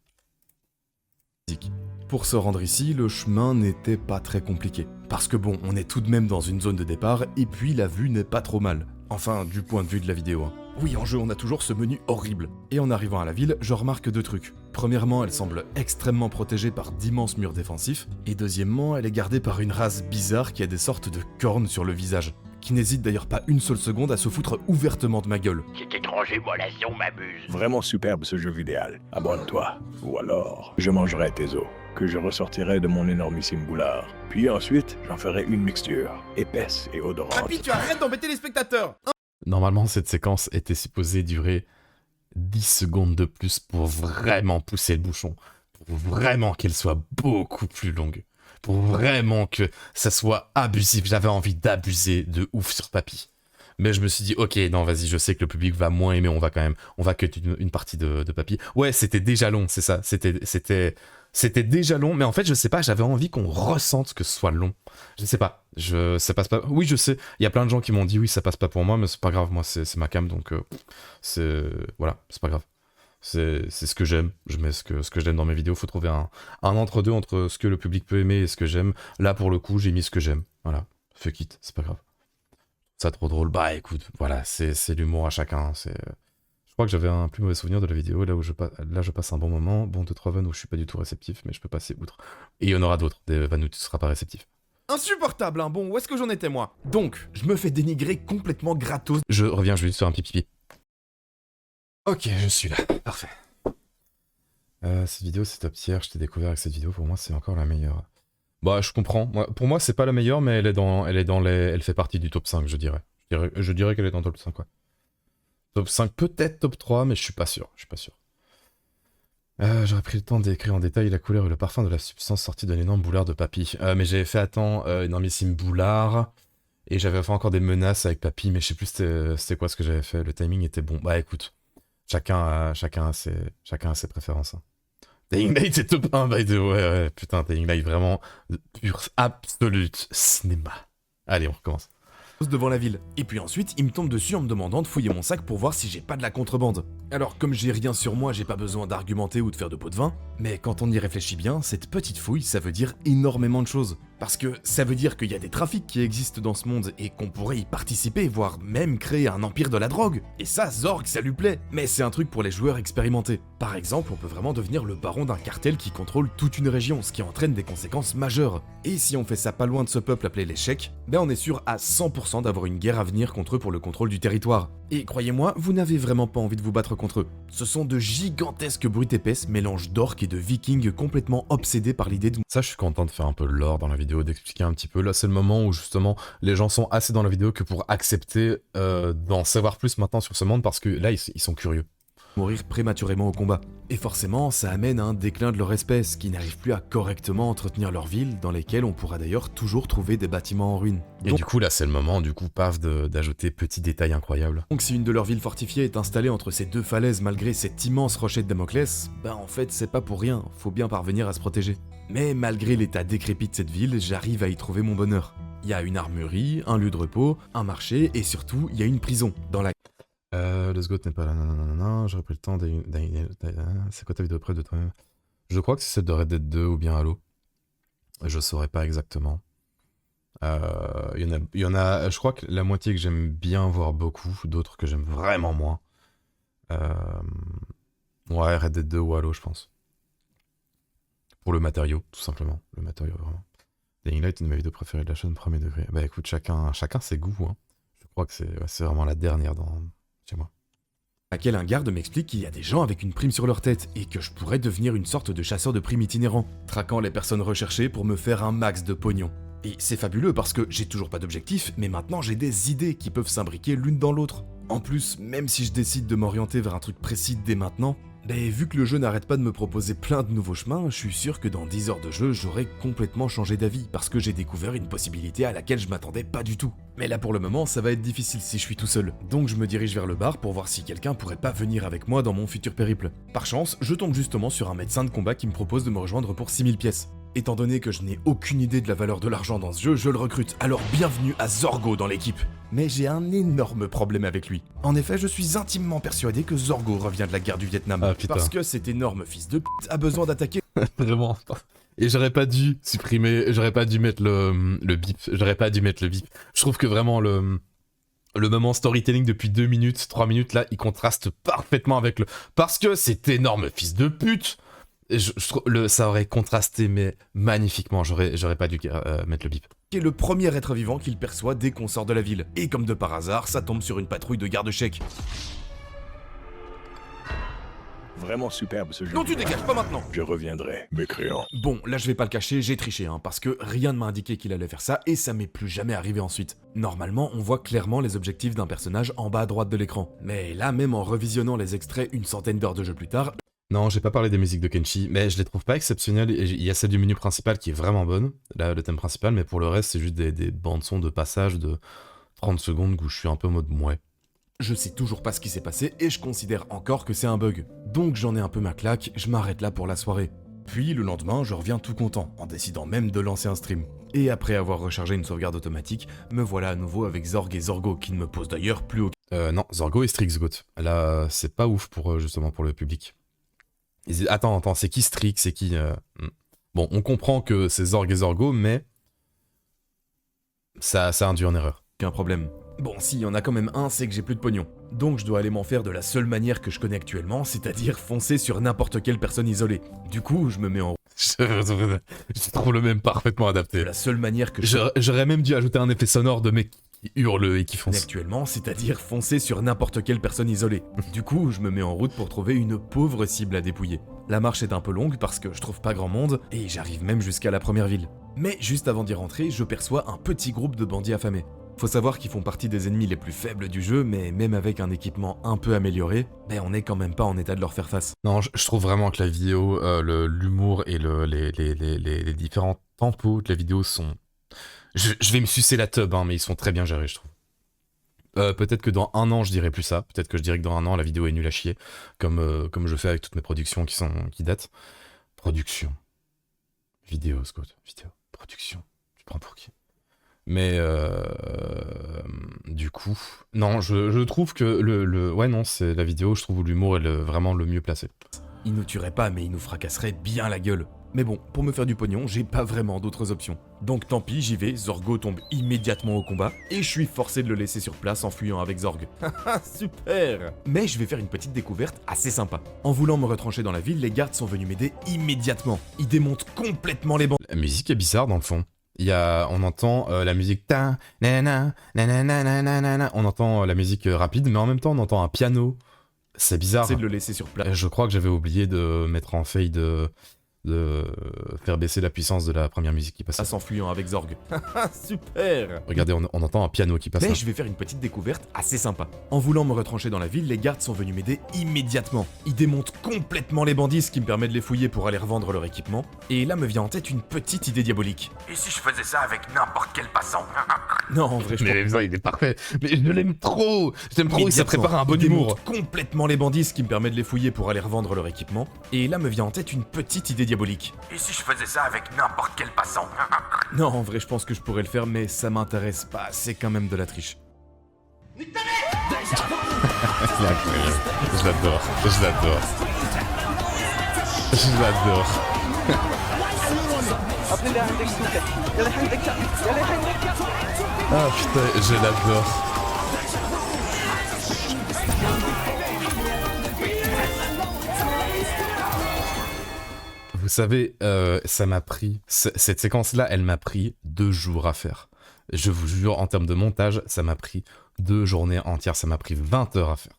[SPEAKER 1] Pour se rendre ici, le chemin n'était pas très compliqué. Parce que bon, on est tout de même dans une zone de départ, et puis la vue n'est pas trop mal. Enfin, du point de vue de la vidéo. Hein. Oui, en jeu, on a toujours ce menu horrible. Et en arrivant à la ville, je remarque deux trucs. Premièrement, elle semble extrêmement protégée par d'immenses murs défensifs. Et deuxièmement, elle est gardée par une race bizarre qui a des sortes de cornes sur le visage. Qui n'hésite d'ailleurs pas une seule seconde à se foutre ouvertement de ma gueule.
[SPEAKER 3] Cette étrange émulation m'amuse.
[SPEAKER 6] Vraiment superbe ce jeu vidéal. Abonne-toi. Ou alors, je mangerai tes os, que je ressortirai de mon énormissime boulard. Puis ensuite, j'en ferai une mixture, épaisse et odorante.
[SPEAKER 4] Papy, tu arrêtes d'embêter les spectateurs.
[SPEAKER 2] Normalement, cette séquence était supposée durer 10 secondes de plus pour vraiment pousser le bouchon. Pour vraiment qu'elle soit beaucoup plus longue. Pour vraiment que ça soit abusif. J'avais envie d'abuser de ouf sur Papy. Mais je me suis dit, ok, non, vas-y, je sais que le public va moins aimer, on va cut une partie de Papy. Ouais, c'était déjà long, c'est ça. C'était déjà long, mais en fait, je sais pas, j'avais envie qu'on ressente que ce soit long. Je sais pas, ça passe pas. Oui, je sais, il y a plein de gens qui m'ont dit, oui, ça passe pas pour moi, mais c'est pas grave, moi, c'est ma cam, donc voilà, c'est pas grave. C'est ce que j'aime, je mets ce que j'aime dans mes vidéos, faut trouver un entre-deux entre ce que le public peut aimer et ce que j'aime. Là, pour le coup, j'ai mis ce que j'aime, voilà, fuck it, c'est pas grave. Ça trop drôle, bah écoute, voilà, c'est l'humour à chacun, Je crois que j'avais un plus mauvais souvenir de la vidéo, là je passe un bon moment, bon 2-3 vannes où je suis pas du tout réceptif, mais je peux passer outre. Et il y en aura d'autres, des vannes où tu seras pas réceptif.
[SPEAKER 4] Insupportable, hein. Bon, où est-ce que j'en étais, moi? Donc, je me fais dénigrer complètement gratos.
[SPEAKER 2] Je reviens, je vais juste faire un petit pipi. Ok, je suis là, parfait. Cette vidéo c'est top tier, je t'ai découvert avec cette vidéo, pour moi c'est encore la meilleure. Bah je comprends, pour moi c'est pas la meilleure, mais elle fait partie du top 5, je dirais. Je dirais qu'elle est dans le top 5, quoi. Top 5, peut-être top 3, mais je suis pas sûr, J'aurais pris le temps d'écrire en détail la couleur et le parfum de la substance sortie d'un énorme boulard de Papy. Mais j'avais fait énormissime boulard, et j'avais fait encore des menaces avec Papy, mais je sais plus c'était quoi ce que j'avais fait, le timing était bon. Bah écoute, chacun a ses préférences. Hein. Dying Light c'est top 1, by the way, ouais, putain, Dying Light vraiment pur, absolute cinéma. Allez, on recommence.
[SPEAKER 1] Devant la ville. Et puis ensuite, il me tombe dessus en me demandant de fouiller mon sac pour voir si j'ai pas de la contrebande. Alors, comme j'ai rien sur moi, j'ai pas besoin d'argumenter ou de faire de pot de vin, mais quand on y réfléchit bien, cette petite fouille, ça veut dire énormément de choses. Parce que ça veut dire qu'il y a des trafics qui existent dans ce monde et qu'on pourrait y participer, voire même créer un empire de la drogue. Et ça, Zorg, ça lui plaît. Mais c'est un truc pour les joueurs expérimentés. Par exemple, on peut vraiment devenir le baron d'un cartel qui contrôle toute une région, ce qui entraîne des conséquences majeures. Et si on fait ça pas loin de ce peuple appelé les Chèques, ben on est sûr à 100% d'avoir une guerre à venir contre eux pour le contrôle du territoire. Et croyez-moi, vous n'avez vraiment pas envie de vous battre contre eux. Ce sont de gigantesques brutes épaisses, mélange d'orques et de vikings complètement obsédés par l'idée de...
[SPEAKER 2] Ça, je suis content de faire un peu le lore dans la vidéo, d'expliquer un petit peu. Là, c'est le moment où justement les gens sont assez dans la vidéo que pour accepter d'en savoir plus maintenant sur ce monde, parce que là, ils sont curieux.
[SPEAKER 1] Mourir prématurément au combat. Et forcément, ça amène à un déclin de leur espèce, qui n'arrive plus à correctement entretenir leur ville, dans lesquelles on pourra d'ailleurs toujours trouver des bâtiments en ruine.
[SPEAKER 2] Et du coup, là, c'est le moment, paf, d'ajouter petit détail incroyable.
[SPEAKER 1] Donc si une de leurs villes fortifiées est installée entre ces deux falaises malgré cette immense rocher de Damoclès, bah en fait, c'est pas pour rien, faut bien parvenir à se protéger. Mais malgré l'état décrépit de cette ville, j'arrive à y trouver mon bonheur. Il y a une armurerie, un lieu de repos, un marché, et surtout, il y a une prison, dans la...
[SPEAKER 2] Le Sgot n'est pas là, non, j'aurais pris le temps c'est quoi ta vidéo près de toi-même? Je crois que c'est celle de Red Dead 2 ou bien Halo. Je saurais pas exactement. Il y en a, je crois que la moitié que j'aime bien, voire beaucoup, d'autres que j'aime vraiment moins. Ouais, Red Dead 2 ou Halo, je pense. Pour le matériau, tout simplement. Le matériau, vraiment. Dying Light est une de mes vidéos préférées de la chaîne, premier degré. Bah écoute, chacun ses goûts, hein. Je crois que c'est vraiment la dernière chez moi.
[SPEAKER 4] laquelle un garde m'explique qu'il y a des gens avec une prime sur leur tête et que je pourrais devenir une sorte de chasseur de primes itinérant, traquant les personnes recherchées pour me faire un max de pognon. Et c'est fabuleux parce que j'ai toujours pas d'objectif, mais maintenant j'ai des idées qui peuvent s'imbriquer l'une dans l'autre. En plus, même si je décide de m'orienter vers un truc précis dès maintenant, vu que le jeu n'arrête pas de me proposer plein de nouveaux chemins, je suis sûr que dans 10 heures de jeu, j'aurai complètement changé d'avis parce que j'ai découvert une possibilité à laquelle je m'attendais pas du tout. Mais là pour le moment, ça va être difficile si je suis tout seul. Donc je me dirige vers le bar pour voir si quelqu'un pourrait pas venir avec moi dans mon futur périple. Par chance, je tombe justement sur un médecin de combat qui me propose de me rejoindre pour 6000 pièces. Étant donné que je n'ai aucune idée de la valeur de l'argent dans ce jeu, je le recrute, alors bienvenue à Zorgo dans l'équipe. Mais j'ai un énorme problème avec lui. En effet, je suis intimement persuadé que Zorgo revient de la guerre du Vietnam.
[SPEAKER 2] Ah, putain.
[SPEAKER 4] Parce que cet énorme fils de p*** a besoin d'attaquer.
[SPEAKER 2] Vraiment. Et j'aurais pas dû supprimer, j'aurais pas dû mettre le bip, Je trouve que vraiment le moment storytelling depuis 2 minutes, 3 minutes là, il contraste parfaitement avec parce que cet énorme fils de pute, je trouve ça aurait contrasté mais magnifiquement, j'aurais pas dû mettre le bip.
[SPEAKER 4] Qui est le premier être vivant qu'il perçoit dès qu'on sort de la ville. Et comme de par hasard, ça tombe sur une patrouille de garde-chèques.
[SPEAKER 6] Vraiment superbe ce jeu.
[SPEAKER 4] Non, tu dégages pas maintenant.
[SPEAKER 6] Je reviendrai, mécréant.
[SPEAKER 4] Bon, là je vais pas le cacher, j'ai triché, parce que rien ne m'a indiqué qu'il allait faire ça et ça m'est plus jamais arrivé ensuite. Normalement, on voit clairement les objectifs d'un personnage en bas à droite de l'écran. Mais là, même en revisionnant les extraits une centaine d'heures de jeu plus tard,
[SPEAKER 2] Non, j'ai pas parlé des musiques de Kenshi, mais je les trouve pas exceptionnelles. Il y a celle du menu principal qui est vraiment bonne, là, le thème principal, mais pour le reste, c'est juste des bandes-sons de passage de 30 secondes où je suis un peu en mode mouais.
[SPEAKER 4] je sais toujours pas ce qui s'est passé et je considère encore que c'est un bug. Donc j'en ai un peu ma claque, je m'arrête là pour la soirée. Puis le lendemain, je reviens tout content, en décidant même de lancer un stream. Et après avoir rechargé une sauvegarde automatique, me voilà à nouveau avec Zorg et Zorgo, qui ne me posent d'ailleurs plus aucun...
[SPEAKER 2] Non, Zorgo et Strixgoat. Là, c'est pas ouf pour justement pour le public. Attends, c'est qui Strix, c'est qui... Bon, on comprend que c'est Zorg et Zorgo, mais... Ça induit en erreur.
[SPEAKER 4] problème. Bon, s'il y en a quand même un, c'est que j'ai plus de pognon. Donc je dois aller m'en faire de la seule manière que je connais actuellement, c'est-à-dire foncer sur n'importe quelle personne isolée. Du coup, je me mets en...
[SPEAKER 2] Je trouve le même parfaitement adapté.
[SPEAKER 4] La seule manière que
[SPEAKER 2] J'aurais même dû ajouter un effet sonore de mec qui hurle et qui fonce.
[SPEAKER 4] actuellement, c'est-à-dire foncer sur n'importe quelle personne isolée. Du coup, je me mets en route pour trouver une pauvre cible à dépouiller. La marche est un peu longue parce que je trouve pas grand monde, et j'arrive même jusqu'à la première ville. Mais juste avant d'y rentrer, je perçois un petit groupe de bandits affamés. Faut savoir qu'ils font partie des ennemis les plus faibles du jeu, mais même avec un équipement un peu amélioré, on n'est quand même pas en état de leur faire face.
[SPEAKER 2] Non, je trouve vraiment que la vidéo, l'humour et les différents tempos de la vidéo sont... Je vais me sucer la tub, mais ils sont très bien gérés, je trouve. Peut-être que dans 1 an, je dirais plus ça. Peut-être que je dirais que dans 1 an, la vidéo est nulle à chier, comme je fais avec toutes mes productions qui datent. Production. Vidéo, Scott. Vidéo. Production. Tu prends pour qui ? Mais du coup, non, je trouve que ouais, non, c'est la vidéo, je trouve où l'humour est vraiment le mieux placé.
[SPEAKER 4] Il nous tuerait pas, mais il nous fracasserait bien la gueule. Mais bon, pour me faire du pognon, j'ai pas vraiment d'autres options. Donc tant pis, j'y vais, Zorgo tombe immédiatement au combat, et je suis forcé de le laisser sur place en fuyant avec Zorg. Haha, super! Mais je vais faire une petite découverte assez sympa. En voulant me retrancher dans la ville, les gardes sont venus m'aider immédiatement. Ils démontent complètement les bancs.
[SPEAKER 2] La musique est bizarre dans le fond. On entend la musique ta nanana nanana nanana. On entend la musique rapide, mais en même temps on entend un piano. C'est bizarre.
[SPEAKER 4] C'est de le laisser sur place.
[SPEAKER 2] Je crois que j'avais oublié de mettre en fade de faire baisser la puissance de la première musique qui passe.
[SPEAKER 4] En s'enfuyant avec Zorg. Haha, super!
[SPEAKER 2] Regardez, on entend un piano qui passe.
[SPEAKER 4] Mais je vais faire une petite découverte assez sympa. En voulant me retrancher dans la ville, les gardes sont venus m'aider immédiatement. Ils démontent complètement les bandits, ce qui me permet de les fouiller pour aller revendre leur équipement. Et là me vient en tête une petite idée diabolique.
[SPEAKER 3] Et si je faisais ça avec n'importe quel passant?
[SPEAKER 4] Non, en vrai, je pense...
[SPEAKER 2] Mais putain, il est parfait. Mais je l'aime trop. Je l'aime trop. Ça prépare un bon
[SPEAKER 4] Ils
[SPEAKER 2] humour.
[SPEAKER 4] démontent complètement les bandits, ce qui me permet de les fouiller pour aller revendre leur équipement. Et là me vient en tête une petite idée diabolique.
[SPEAKER 3] Et si je faisais ça avec n'importe quel passant?
[SPEAKER 4] Non, en vrai, je pense que je pourrais le faire, mais ça m'intéresse pas. C'est quand même de la triche.
[SPEAKER 2] C'est incroyable. Je l'adore. Je l'adore. Je l'adore. Ah putain, je l'adore. Vous savez, ça m'a pris... Cette séquence-là, elle m'a pris 2 jours à faire. Je vous jure, en termes de montage, ça m'a pris 2 journées entières. Ça m'a pris 20 heures à faire.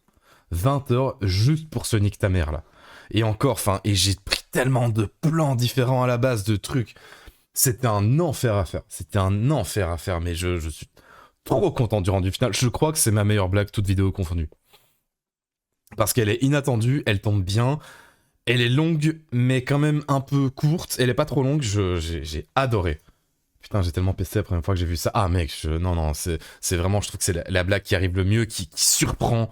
[SPEAKER 2] 20 heures juste pour ce nique ta mère là. Et encore, enfin, et j'ai pris tellement de plans différents à la base, de trucs. C'était un enfer à faire. Mais je suis trop content du rendu final. Je crois que c'est ma meilleure blague, toute vidéo confondue. Parce qu'elle est inattendue, elle tombe bien. Elle est longue, mais quand même un peu courte. Elle est pas trop longue, j'ai adoré. Putain, j'ai tellement pesté la première fois que j'ai vu ça. Ah mec, non, c'est vraiment, je trouve que c'est la blague qui arrive le mieux, qui surprend.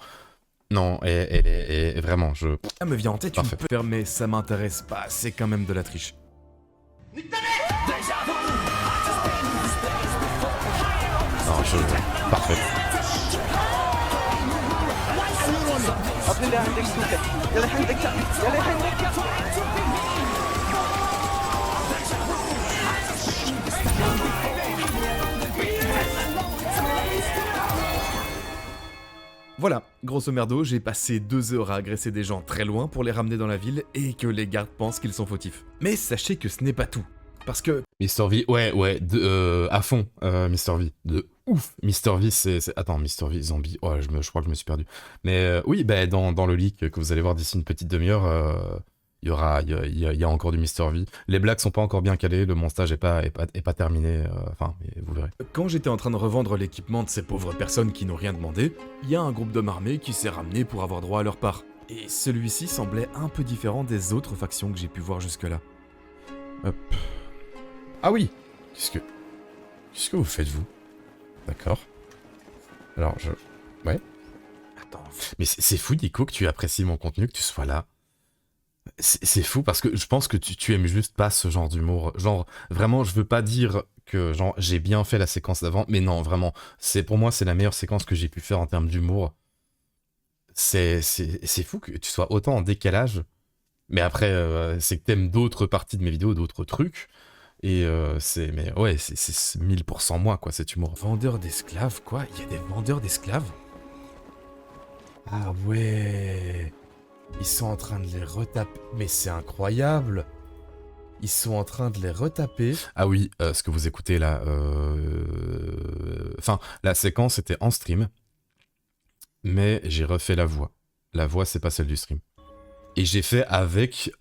[SPEAKER 2] Non, elle est vraiment,
[SPEAKER 4] Ah, me vient en tête
[SPEAKER 2] Parfait.
[SPEAKER 4] une peur, mais ça m'intéresse pas, c'est quand même de la triche.
[SPEAKER 2] Non, parfait.
[SPEAKER 4] Voilà, grosso merdo, j'ai passé 2 heures à agresser des gens très loin pour les ramener dans la ville et que les gardes pensent qu'ils sont fautifs. Mais sachez que ce n'est pas tout. Parce que...
[SPEAKER 2] Mr. V, ouais, à fond, Mr. V, de ouf. Mr. V, c'est... Attends, Mr. V, zombie, ouais, je crois que je me suis perdu. Mais oui, bah, dans le leak que vous allez voir d'ici une petite demi-heure, il y a encore du Mr. V. Les blagues sont pas encore bien calées, le montage est pas terminé, enfin, vous verrez.
[SPEAKER 4] Quand j'étais en train de revendre l'équipement de ces pauvres personnes qui n'ont rien demandé, il y a un groupe d'hommes armés qui s'est ramené pour avoir droit à leur part. Et celui-ci semblait un peu différent des autres factions que j'ai pu voir jusque-là.
[SPEAKER 2] Hop. Ah oui. Qu'est-ce que vous faites, vous? D'accord. Alors, ouais.
[SPEAKER 4] Attends,
[SPEAKER 2] Mais c'est fou, Nico, que tu apprécies mon contenu, que tu sois là. C'est fou parce que je pense que tu aimes juste pas ce genre d'humour. Genre, vraiment, je veux pas dire que genre j'ai bien fait la séquence d'avant, mais non, vraiment, pour moi, c'est la meilleure séquence que j'ai pu faire en termes d'humour. C'est fou que tu sois autant en décalage. Mais après, c'est que t'aimes d'autres parties de mes vidéos, d'autres trucs. Et mais ouais, c'est 1000% moi, quoi, cet humour.
[SPEAKER 4] vendeur d'esclaves, quoi? Il y a des vendeurs d'esclaves? Ah ouais... Ils sont en train de les retaper. Mais c'est incroyable! Ils sont en train de les retaper.
[SPEAKER 2] Ah oui, ce que vous écoutez là... Enfin, la séquence était en stream, mais j'ai refait la voix. La voix, c'est pas celle du stream. Et j'ai fait avec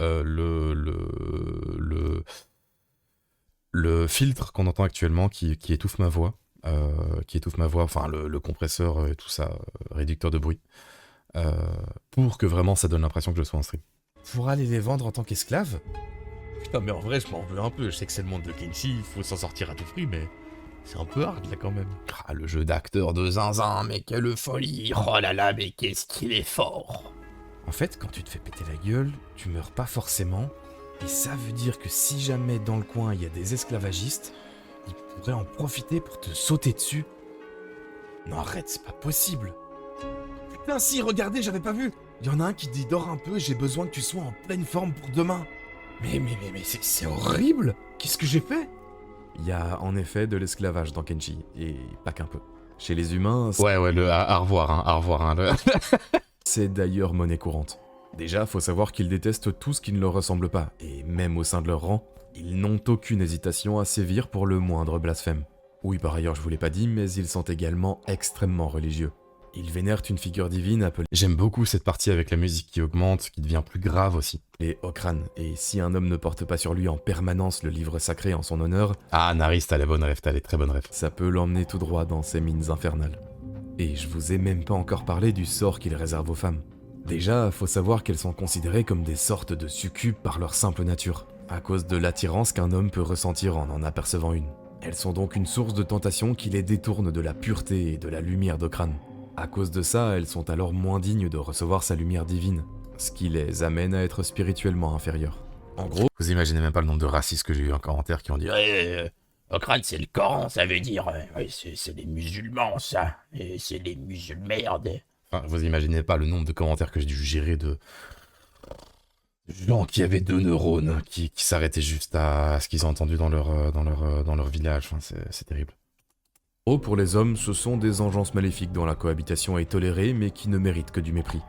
[SPEAKER 2] le filtre qu'on entend actuellement qui étouffe ma voix. Enfin le compresseur et tout ça, réducteur de bruit. Pour que vraiment ça donne l'impression que je sois en stream.
[SPEAKER 4] Pour aller les vendre en tant qu'esclaves?
[SPEAKER 7] Putain, mais en vrai, je m'en veux un peu. Je sais que c'est le monde de Kenshi, il faut s'en sortir à tout prix, mais c'est un peu hard là quand même.
[SPEAKER 2] Ah, le jeu d'acteur de zinzin, mais quelle folie!
[SPEAKER 3] Oh là là, mais qu'est-ce qu'il est fort!
[SPEAKER 4] En fait, quand tu te fais péter la gueule, tu meurs pas forcément. Et ça veut dire que si jamais dans le coin il y a des esclavagistes, ils pourraient en profiter pour te sauter dessus. Non, arrête, c'est pas possible. Putain, si, regardez, j'avais pas vu. Il y en a un qui dit dors un peu, j'ai besoin que tu sois en pleine forme pour demain. Mais c'est horrible. Qu'est-ce que j'ai fait? Il y a en effet de l'esclavage dans Kenshi, et pas qu'un peu. Chez les humains,
[SPEAKER 2] Ouais, à revoir, hein.
[SPEAKER 4] c'est d'ailleurs monnaie courante. Déjà, faut savoir qu'ils détestent tout ce qui ne leur ressemble pas, et même au sein de leur rang, ils n'ont aucune hésitation à sévir pour le moindre blasphème. Oui, par ailleurs, je vous l'ai pas dit, mais ils sont également extrêmement religieux. Ils vénèrent une figure divine appelée
[SPEAKER 2] J'aime beaucoup cette partie avec la musique qui augmente, qui devient plus grave aussi.
[SPEAKER 4] les Okran, et si un homme ne porte pas sur lui en permanence le livre sacré en son honneur,
[SPEAKER 2] Ah, Naris, t'as les bonnes rêves, t'as les très bonnes rêves.
[SPEAKER 4] ça peut l'emmener tout droit dans ses mines infernales. Et je vous ai même pas encore parlé du sort qu'il réserve aux femmes. Déjà, faut savoir qu'elles sont considérées comme des sortes de succubes par leur simple nature, à cause de l'attirance qu'un homme peut ressentir en apercevant une. Elles sont donc une source de tentation qui les détourne de la pureté et de la lumière d'Okran. À cause de ça, elles sont alors moins dignes de recevoir sa lumière divine, ce qui les amène à être spirituellement inférieures. En gros,
[SPEAKER 2] Vous imaginez même pas le nombre de racistes que j'ai eu en commentaire qui ont dit
[SPEAKER 3] Okran, c'est le Coran, ça veut dire. C'est les musulmans, ça. Et c'est les musulmans.
[SPEAKER 2] Enfin, vous imaginez pas le nombre de commentaires que j'ai dû gérer de gens qui avaient 2 neurones, qui s'arrêtaient juste à ce qu'ils ont entendu dans leur village. Enfin, c'est terrible.
[SPEAKER 4] pour les hommes, ce sont des engeances maléfiques dont la cohabitation est tolérée mais qui ne méritent que du mépris.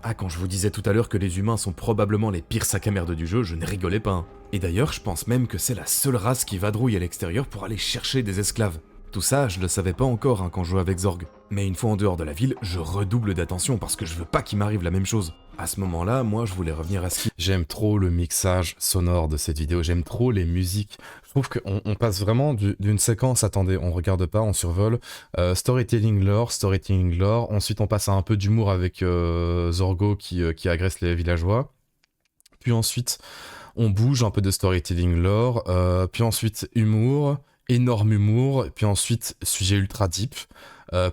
[SPEAKER 4] Ah, quand je vous disais tout à l'heure que les humains sont probablement les pires sacs à merde du jeu, je ne rigolais pas. Hein. Et d'ailleurs, je pense même que c'est la seule race qui vadrouille à l'extérieur pour aller chercher des esclaves. Tout ça, je le savais pas encore hein, quand je jouais avec Zorg. Mais une fois en dehors de la ville, je redouble d'attention parce que je veux pas qu'il m'arrive la même chose. À ce moment-là, moi, je voulais revenir à Skin.
[SPEAKER 2] J'aime trop le mixage sonore de cette vidéo, j'aime trop les musiques. Je trouve qu'on passe vraiment d'une séquence, attendez, on regarde pas, on survole, storytelling lore, ensuite on passe à un peu d'humour avec Zorgo qui agresse les villageois. Puis ensuite, on bouge un peu de storytelling lore, puis ensuite humour, énorme humour, puis ensuite sujet ultra deep.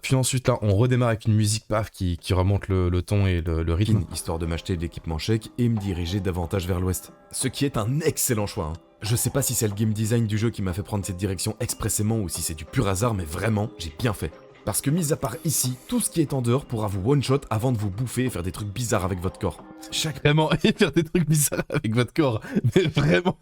[SPEAKER 2] Puis ensuite là on redémarre avec une musique paf qui remonte le ton et le rythme.
[SPEAKER 4] Histoire de m'acheter de l'équipement chèque et me diriger davantage vers l'ouest. Ce qui est un excellent choix. Hein. Je sais pas si c'est le game design du jeu qui m'a fait prendre cette direction expressément ou si c'est du pur hasard, mais vraiment, j'ai bien fait. Parce que mis à part ici, tout ce qui est en dehors pourra vous one-shot avant de vous bouffer et faire des trucs bizarres avec votre corps.
[SPEAKER 2] Vraiment, et faire des trucs bizarres avec votre corps, mais vraiment...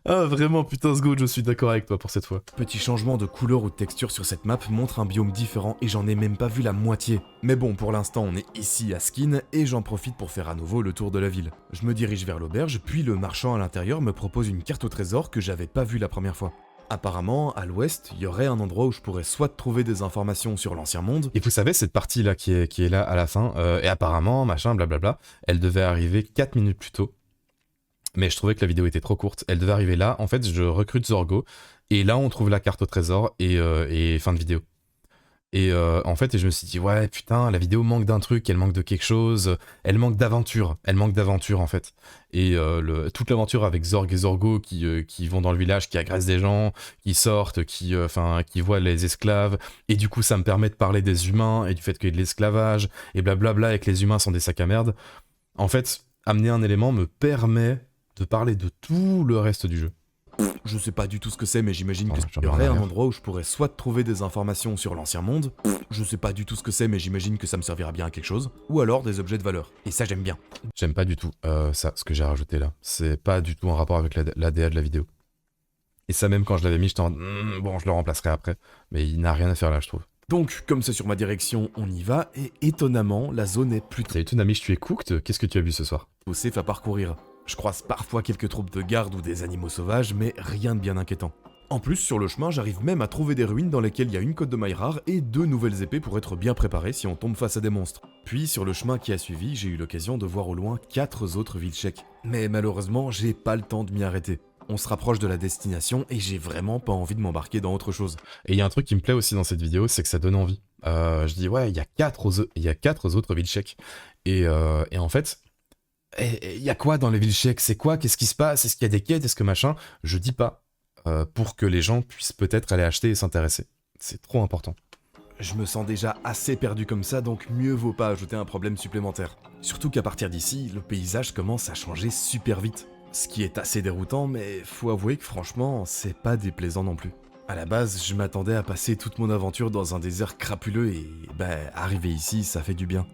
[SPEAKER 2] Ah vraiment putain Sgo, je suis d'accord avec toi pour cette fois.
[SPEAKER 4] Petit changement de couleur ou de texture sur cette map montre un biome différent et j'en ai même pas vu la moitié. Mais bon, pour l'instant on est ici à Skin et j'en profite pour faire à nouveau le tour de la ville. Je me dirige vers l'auberge, puis le marchand à l'intérieur me propose une carte au trésor que j'avais pas vue la première fois. Apparemment, à l'ouest, il y aurait un endroit où je pourrais soit trouver des informations sur l'ancien monde...
[SPEAKER 2] Et vous savez, cette partie-là qui est là à la fin, et apparemment, machin, blablabla, elle devait arriver 4 minutes plus tôt. Mais je trouvais que la vidéo était trop courte. Elle devait arriver là. En fait, je recrute Zorgo. Et là, on trouve la carte au trésor et fin de vidéo. Et en fait, je me suis dit, ouais, putain, la vidéo manque d'un truc, elle manque de quelque chose. Elle manque d'aventure. Elle manque d'aventure, en fait. Et toute l'aventure avec Zorg et Zorgo qui vont dans le village, qui agressent des gens, qui sortent, qui voient les esclaves. Et du coup, ça me permet de parler des humains et du fait qu'il y ait de l'esclavage. Et blablabla, et que les humains sont des sacs à merde. En fait, amener un élément me permet de parler de tout le reste du jeu.
[SPEAKER 4] Je sais pas du tout ce que c'est, mais j'imagine
[SPEAKER 2] Oh,
[SPEAKER 4] qu'il y aurait un endroit où je pourrais soit trouver des informations sur l'ancien monde, je sais pas du tout ce que c'est, mais j'imagine que ça me servira bien à quelque chose, ou alors des objets de valeur. Et ça, j'aime bien.
[SPEAKER 2] J'aime pas du tout ça, ce que j'ai rajouté là. C'est pas du tout en rapport avec l'ADA de la vidéo. Et ça même quand je l'avais mis, j'étais en bon, je le remplacerai après. Mais il n'a rien à faire là, je trouve.
[SPEAKER 4] Donc, comme c'est sur ma direction, on y va, et étonnamment, la zone est plutôt
[SPEAKER 2] Salut Tunamish, tu es cooked? Qu'est-ce que tu as vu ce soir?
[SPEAKER 4] safe à parcourir. Je croise parfois quelques troupes de gardes ou des animaux sauvages, mais rien de bien inquiétant. En plus, sur le chemin, j'arrive même à trouver des ruines dans lesquelles il y a une cotte de mailles rare et 2 nouvelles épées pour être bien préparé si on tombe face à des monstres. Puis, sur le chemin qui a suivi, j'ai eu l'occasion de voir au loin 4 autres villes tchèques. Mais malheureusement, j'ai pas le temps de m'y arrêter. On se rapproche de la destination et j'ai vraiment pas envie de m'embarquer dans autre chose.
[SPEAKER 2] Et il y a un truc qui me plaît aussi dans cette vidéo, c'est que ça donne envie. Je dis ouais, il y a 4 autres villes tchèques. Et en fait... il y a quoi dans les villes tchèques? C'est quoi? Qu'est-ce qui se passe? Est-ce qu'il y a des quêtes? Est-ce que machin? Je dis pas. Pour que les gens puissent peut-être aller acheter et s'intéresser. C'est trop important.
[SPEAKER 4] Je me sens déjà assez perdu comme ça, donc mieux vaut pas ajouter un problème supplémentaire. Surtout qu'à partir d'ici, le paysage commence à changer super vite. Ce qui est assez déroutant, mais faut avouer que franchement, c'est pas déplaisant non plus. À la base, je m'attendais à passer toute mon aventure dans un désert crapuleux et arriver ici, ça fait du bien.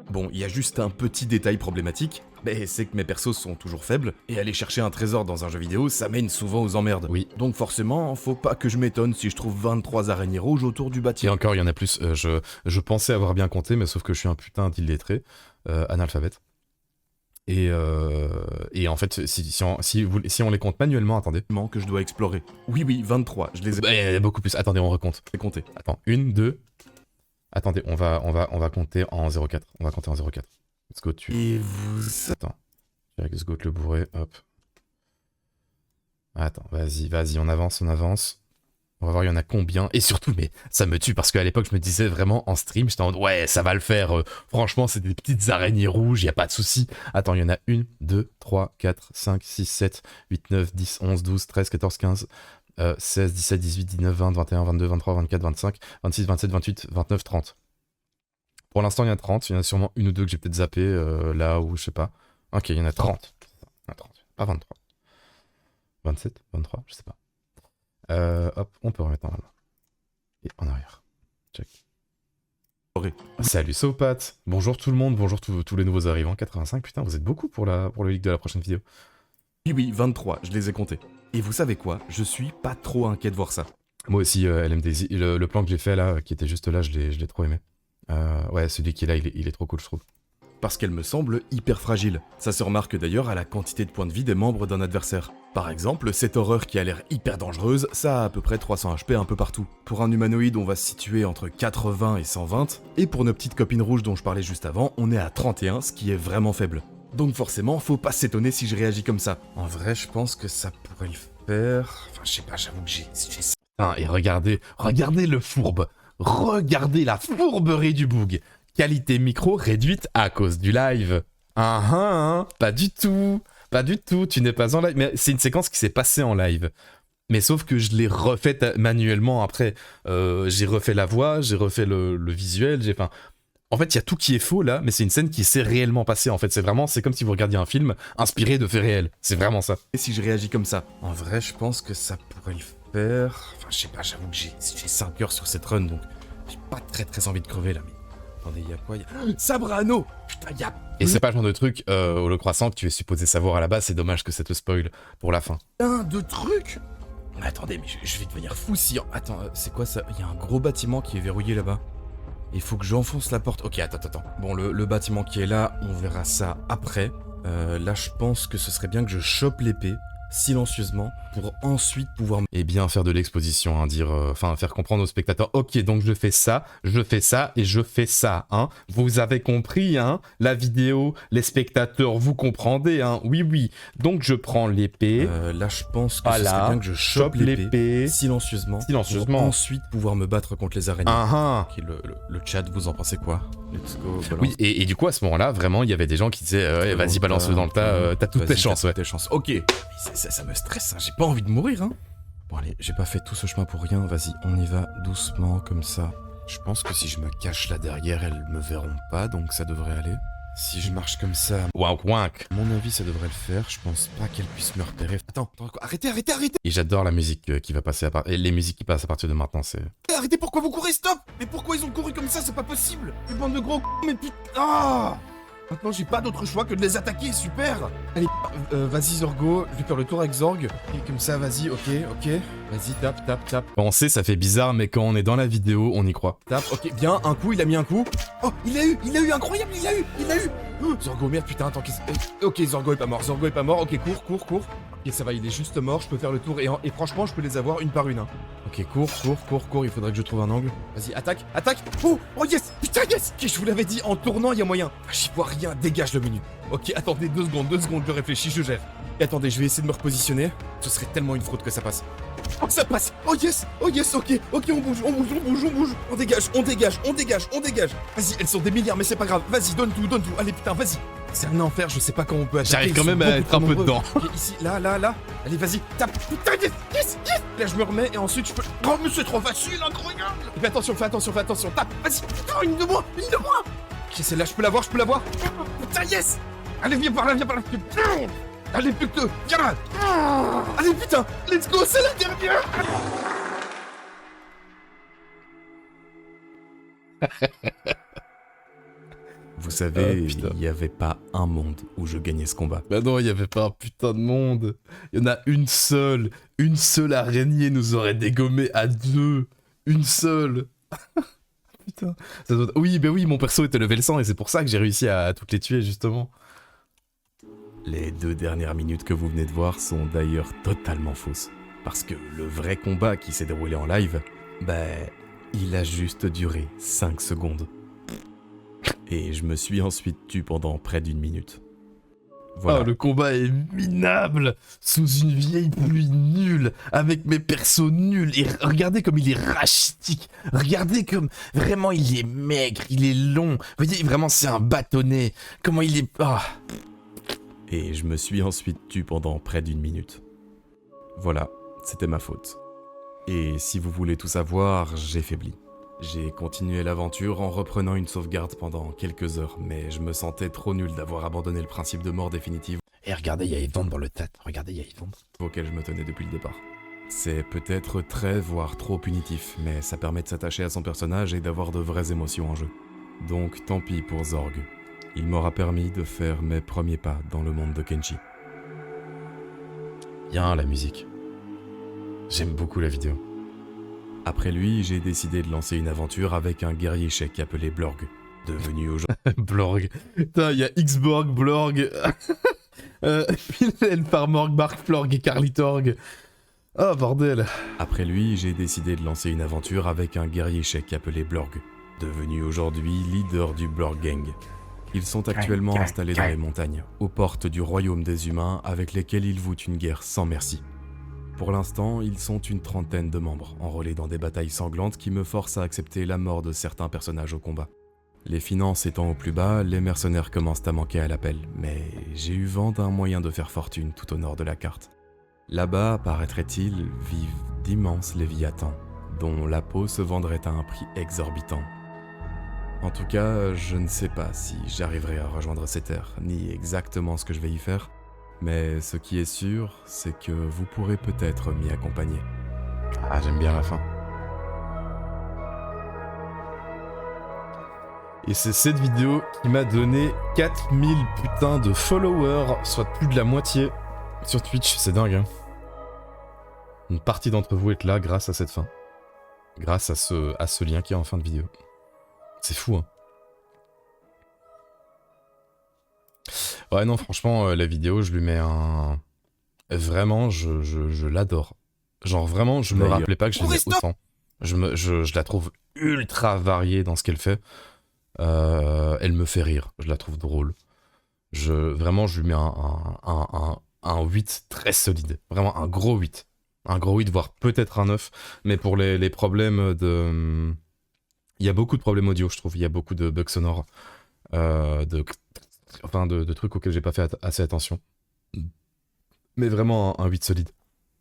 [SPEAKER 4] Bon, il y a juste un petit détail problématique, mais c'est que mes persos sont toujours faibles, et aller chercher un trésor dans un jeu vidéo, ça mène souvent aux emmerdes.
[SPEAKER 2] Oui.
[SPEAKER 4] Donc forcément, faut pas que je m'étonne si je trouve 23 araignées rouges autour du
[SPEAKER 2] Et
[SPEAKER 4] bâtiment.
[SPEAKER 2] encore, il y en a plus. Je pensais avoir bien compté, mais sauf que je suis un putain d'illettré, analphabète. Et en fait, si on les compte manuellement, attendez.
[SPEAKER 4] Que je dois explorer. Oui, 23, je les ai
[SPEAKER 2] Il y a beaucoup plus. Attendez, on recompte.
[SPEAKER 4] comptés.
[SPEAKER 2] Attends, 1, 2. Attendez, on va compter en 0,4. On va compter en 0,4. Let's go, tu.
[SPEAKER 4] Et vous...
[SPEAKER 2] Attends. Let's go, le bourré, hop. Attends, vas-y, on avance. On va voir, il y en a combien. Et surtout, mais ça me tue parce qu'à l'époque, je me disais vraiment en stream, j'étais en mode, ouais, ça va le faire. Franchement, c'est des petites araignées rouges, y a pas de souci. Attends, il y en a 1, 2, 3, 4, 5, 6, 7, 8, 9, 10, 11, 12, 13, 14, 15, 16, 17, 18, 19, 20, 21, 22, 23, 24, 25, 26, 27, 28, 29, 30. Pour l'instant, il y en a 30. Il y en a sûrement une ou deux que j'ai peut-être zappé là où je sais pas. Ok, il y en a 30. Il y en a 30, pas 23. 27, 23, je sais pas. Hop, on peut remettre normalement. Et en arrière. Check. Salut Sopat. Bonjour tout le monde, bonjour tous les nouveaux arrivants. 85, putain, vous êtes beaucoup pour le leak de la prochaine vidéo.
[SPEAKER 4] Oui, 23, je les ai comptés. Et vous savez quoi? Je suis pas trop inquiet de voir ça.
[SPEAKER 2] Moi aussi, LMDZ, le plan que j'ai fait là, qui était juste là, je l'ai trop aimé. Ouais, celui qui est là, il est trop cool, je trouve.
[SPEAKER 4] parce qu'elle me semble hyper fragile. Ça se remarque d'ailleurs à la quantité de points de vie des membres d'un adversaire. Par exemple, cette horreur qui a l'air hyper dangereuse, ça a à peu près 300 HP un peu partout. Pour un humanoïde, on va se situer entre 80 et 120, et pour nos petites copines rouges dont je parlais juste avant, on est à 31, ce qui est vraiment faible. Donc forcément, faut pas s'étonner si je réagis comme ça. En vrai, je pense que ça pourrait le faire... Enfin, je sais pas, j'avoue que j'ai...
[SPEAKER 2] Putain, et regardez le fourbe. Regardez la fourberie du boug. Qualité micro réduite à cause du live. Pas du tout. Pas du tout, tu n'es pas en live. Mais c'est une séquence qui s'est passée en live. Mais sauf que je l'ai refaite manuellement après. J'ai refait la voix, j'ai refait le visuel, enfin... En fait, il y a tout qui est faux là, mais c'est une scène qui s'est réellement passée. En fait, c'est comme si vous regardiez un film inspiré de faits réels. C'est vraiment ça.
[SPEAKER 4] Et si je réagis comme ça? En vrai, je pense que ça pourrait le faire... Enfin, je sais pas, j'avoue que j'ai 5 heures sur cette run, donc j'ai pas très envie de crever là, mais... Attendez, y a quoi? Sabre à anneau! Putain, y a...
[SPEAKER 2] Et c'est pas le genre de truc, le croissant que tu es supposé savoir à la base, c'est dommage que ça te spoil pour la fin.
[SPEAKER 4] Plein de trucs! Mais attendez, mais je vais devenir fou si... Attends, c'est quoi ça? Il y a un gros bâtiment qui est verrouillé là-bas. Il faut que j'enfonce la porte. Ok, attends. Bon, le bâtiment qui est là, on verra ça après. Là, je pense que ce serait bien que je chope l'épée, silencieusement, pour ensuite pouvoir...
[SPEAKER 2] Et bien faire de l'exposition, hein, faire comprendre aux spectateurs, ok, donc je fais ça et je fais ça, hein. Vous avez compris, hein, la vidéo, les spectateurs, vous comprendez, hein, oui. Donc je prends l'épée.
[SPEAKER 4] Là, je pense que ce serait bien que je chope l'épée, silencieusement, pour ensuite pouvoir me battre contre les araignées. Ok, le chat, vous en pensez quoi? Let's go, balance.
[SPEAKER 2] Oui, et du coup, à ce moment-là, vraiment, il y avait des gens qui disaient, vas-y, balance-le dans le tas, t'as toutes tes chances, ouais.
[SPEAKER 4] Ok, ça me stresse, hein. J'ai pas envie de mourir, hein. Bon allez, j'ai pas fait tout ce chemin pour rien, vas-y, on y va doucement, comme ça. Je pense que si je me cache là derrière, elles me verront pas, donc ça devrait aller. Si je marche comme ça...
[SPEAKER 2] Wank.
[SPEAKER 4] À mon avis, ça devrait le faire, je pense pas qu'elles puissent me repérer. Attends, arrêtez.
[SPEAKER 2] Et j'adore la musique qui va passer et les musiques qui passent à partir de maintenant, c'est...
[SPEAKER 4] Arrêtez, pourquoi vous courez, stop? Mais pourquoi ils ont couru comme ça? C'est pas possible. Une bande de gros mais putain... Ah! Maintenant, j'ai pas d'autre choix que de les attaquer, super! Allez, vas-y Zorgo, je vais faire le tour avec Zorg. Et comme ça, vas-y, ok. Vas-y, tape.
[SPEAKER 2] On sait, ça fait bizarre, mais quand on est dans la vidéo, on y croit.
[SPEAKER 4] Tape, ok, bien, un coup, il a mis un coup. Oh, il a eu, incroyable, il a eu! Zorgo, merde, putain, attends, ok, Zorgo est pas mort, ok, cours. Ok, ça va, il est juste mort, je peux faire le tour, et franchement, je peux les avoir une par une, hein. Ok, cours, il faudrait que je trouve un angle. Vas-y, attaque! Oh, yes! Putain, yes! Ok, je vous l'avais dit, en tournant, il y a moyen. J'y vois rien, dégage le menu. Ok, attendez, 2 secondes, je réfléchis, je gère. Et attendez, je vais essayer de me repositionner. Ce serait tellement une fraude que ça passe. Oh, ça passe! Oh yes, ok, on bouge. On dégage. Vas-y, elles sont des milliards, mais c'est pas grave. Vas-y, donne tout. Allez, putain, vas-y. C'est un enfer, je sais pas comment on peut attaquer.
[SPEAKER 2] J'arrive quand même à être un peu dedans.
[SPEAKER 4] Ok, ici, là. Allez, vas-y, tape. Putain, yes. Là, je me remets et ensuite je peux... Oh, mais c'est trop facile, incroyable. Et puis attention, fais attention. Tape, vas-y. Putain, une de moins. Ok, celle-là, je peux l'avoir. Putain, yes. Allez, viens par là. Putain. Allez, plus que 2. Viens là. Allez, putain. Let's go, c'est la dernière. Vous savez, il n'y avait pas un monde où je gagnais ce combat.
[SPEAKER 2] Bah non, il n'y avait pas un putain de monde. Il y en a une seule. Une seule araignée nous aurait dégommé à 2. Une seule. Putain. Oui, mon perso était level 100 et c'est pour ça que j'ai réussi à toutes les tuer, justement.
[SPEAKER 4] Les 2 dernières minutes que vous venez de voir sont d'ailleurs totalement fausses. Parce que le vrai combat qui s'est déroulé en live, il a juste duré 5 secondes. Et je me suis ensuite tué pendant près d'1 minute. Voilà.
[SPEAKER 2] Oh, le combat est minable, sous une vieille pluie nulle, avec mes persos nuls, et regardez comme il est rachitique, regardez comme, vraiment il est maigre, il est long, vous voyez, vraiment c'est un bâtonnet, comment il est... Oh.
[SPEAKER 4] Et je me suis ensuite tué pendant près d'1 minute. Voilà, c'était ma faute. Et si vous voulez tout savoir, j'ai faibli. J'ai continué l'aventure en reprenant une sauvegarde pendant quelques heures, mais je me sentais trop nul d'avoir abandonné le principe de mort définitive.
[SPEAKER 3] Et regardez, il y a Yvonne dans le tas. Regardez, il y a Yvonne.
[SPEAKER 4] Auquel je me tenais depuis le départ. C'est peut-être très, voire trop punitif, mais ça permet de s'attacher à son personnage et d'avoir de vraies émotions en jeu. Donc tant pis pour Zorg. Il m'aura permis de faire mes premiers pas dans le monde de Kenshi.
[SPEAKER 2] Bien la musique. J'aime beaucoup la vidéo.
[SPEAKER 4] Après lui, j'ai décidé de lancer une aventure avec un guerrier chèque appelé Blorg.
[SPEAKER 1] devenu aujourd'hui
[SPEAKER 2] Blorg. Putain, il y a Xborg, Blorg, Elfarmorg, Barkflorg et Carlitorg. Oh bordel.
[SPEAKER 1] Après lui, j'ai décidé de lancer une aventure avec un guerrier chèque appelé Blorg, devenu aujourd'hui leader du Blorg Gang. Ils sont actuellement installés dans les montagnes, aux portes du royaume des humains, avec lesquels ils vouent une guerre sans merci. Pour l'instant, ils sont une trentaine de membres, enrôlés dans des batailles sanglantes qui me forcent à accepter la mort de certains personnages au combat. Les finances étant au plus bas, les mercenaires commencent à manquer à l'appel, mais j'ai eu vent d'un moyen de faire fortune tout au nord de la carte. Là-bas, paraîtrait-il, vivent d'immenses léviathans, dont la peau se vendrait à un prix exorbitant. En tout cas, je ne sais pas si j'arriverai à rejoindre ces terres, ni exactement ce que je vais y faire, mais ce qui est sûr, c'est que vous pourrez peut-être m'y accompagner.
[SPEAKER 2] Ah, j'aime bien la fin. Et c'est cette vidéo qui m'a donné 4000 putains de followers, soit plus de la moitié sur Twitch, c'est dingue hein. Une partie d'entre vous est là grâce à cette fin. Grâce à ce lien qui est en fin de vidéo. C'est fou hein. Ouais non franchement la vidéo je lui mets un... Vraiment je l'adore. Genre vraiment je me rappelais pas que je l'aimais autant. Je la trouve ultra variée dans ce qu'elle fait. Elle me fait rire, je la trouve drôle. Vraiment je lui mets un 8 très solide. Vraiment un gros 8. Un gros 8 voire peut-être un 9. Mais pour les problèmes de... Il y a beaucoup de problèmes audio je trouve. Il y a beaucoup de bugs sonores. De trucs auxquels j'ai pas fait assez attention. Mais vraiment un 8 solide.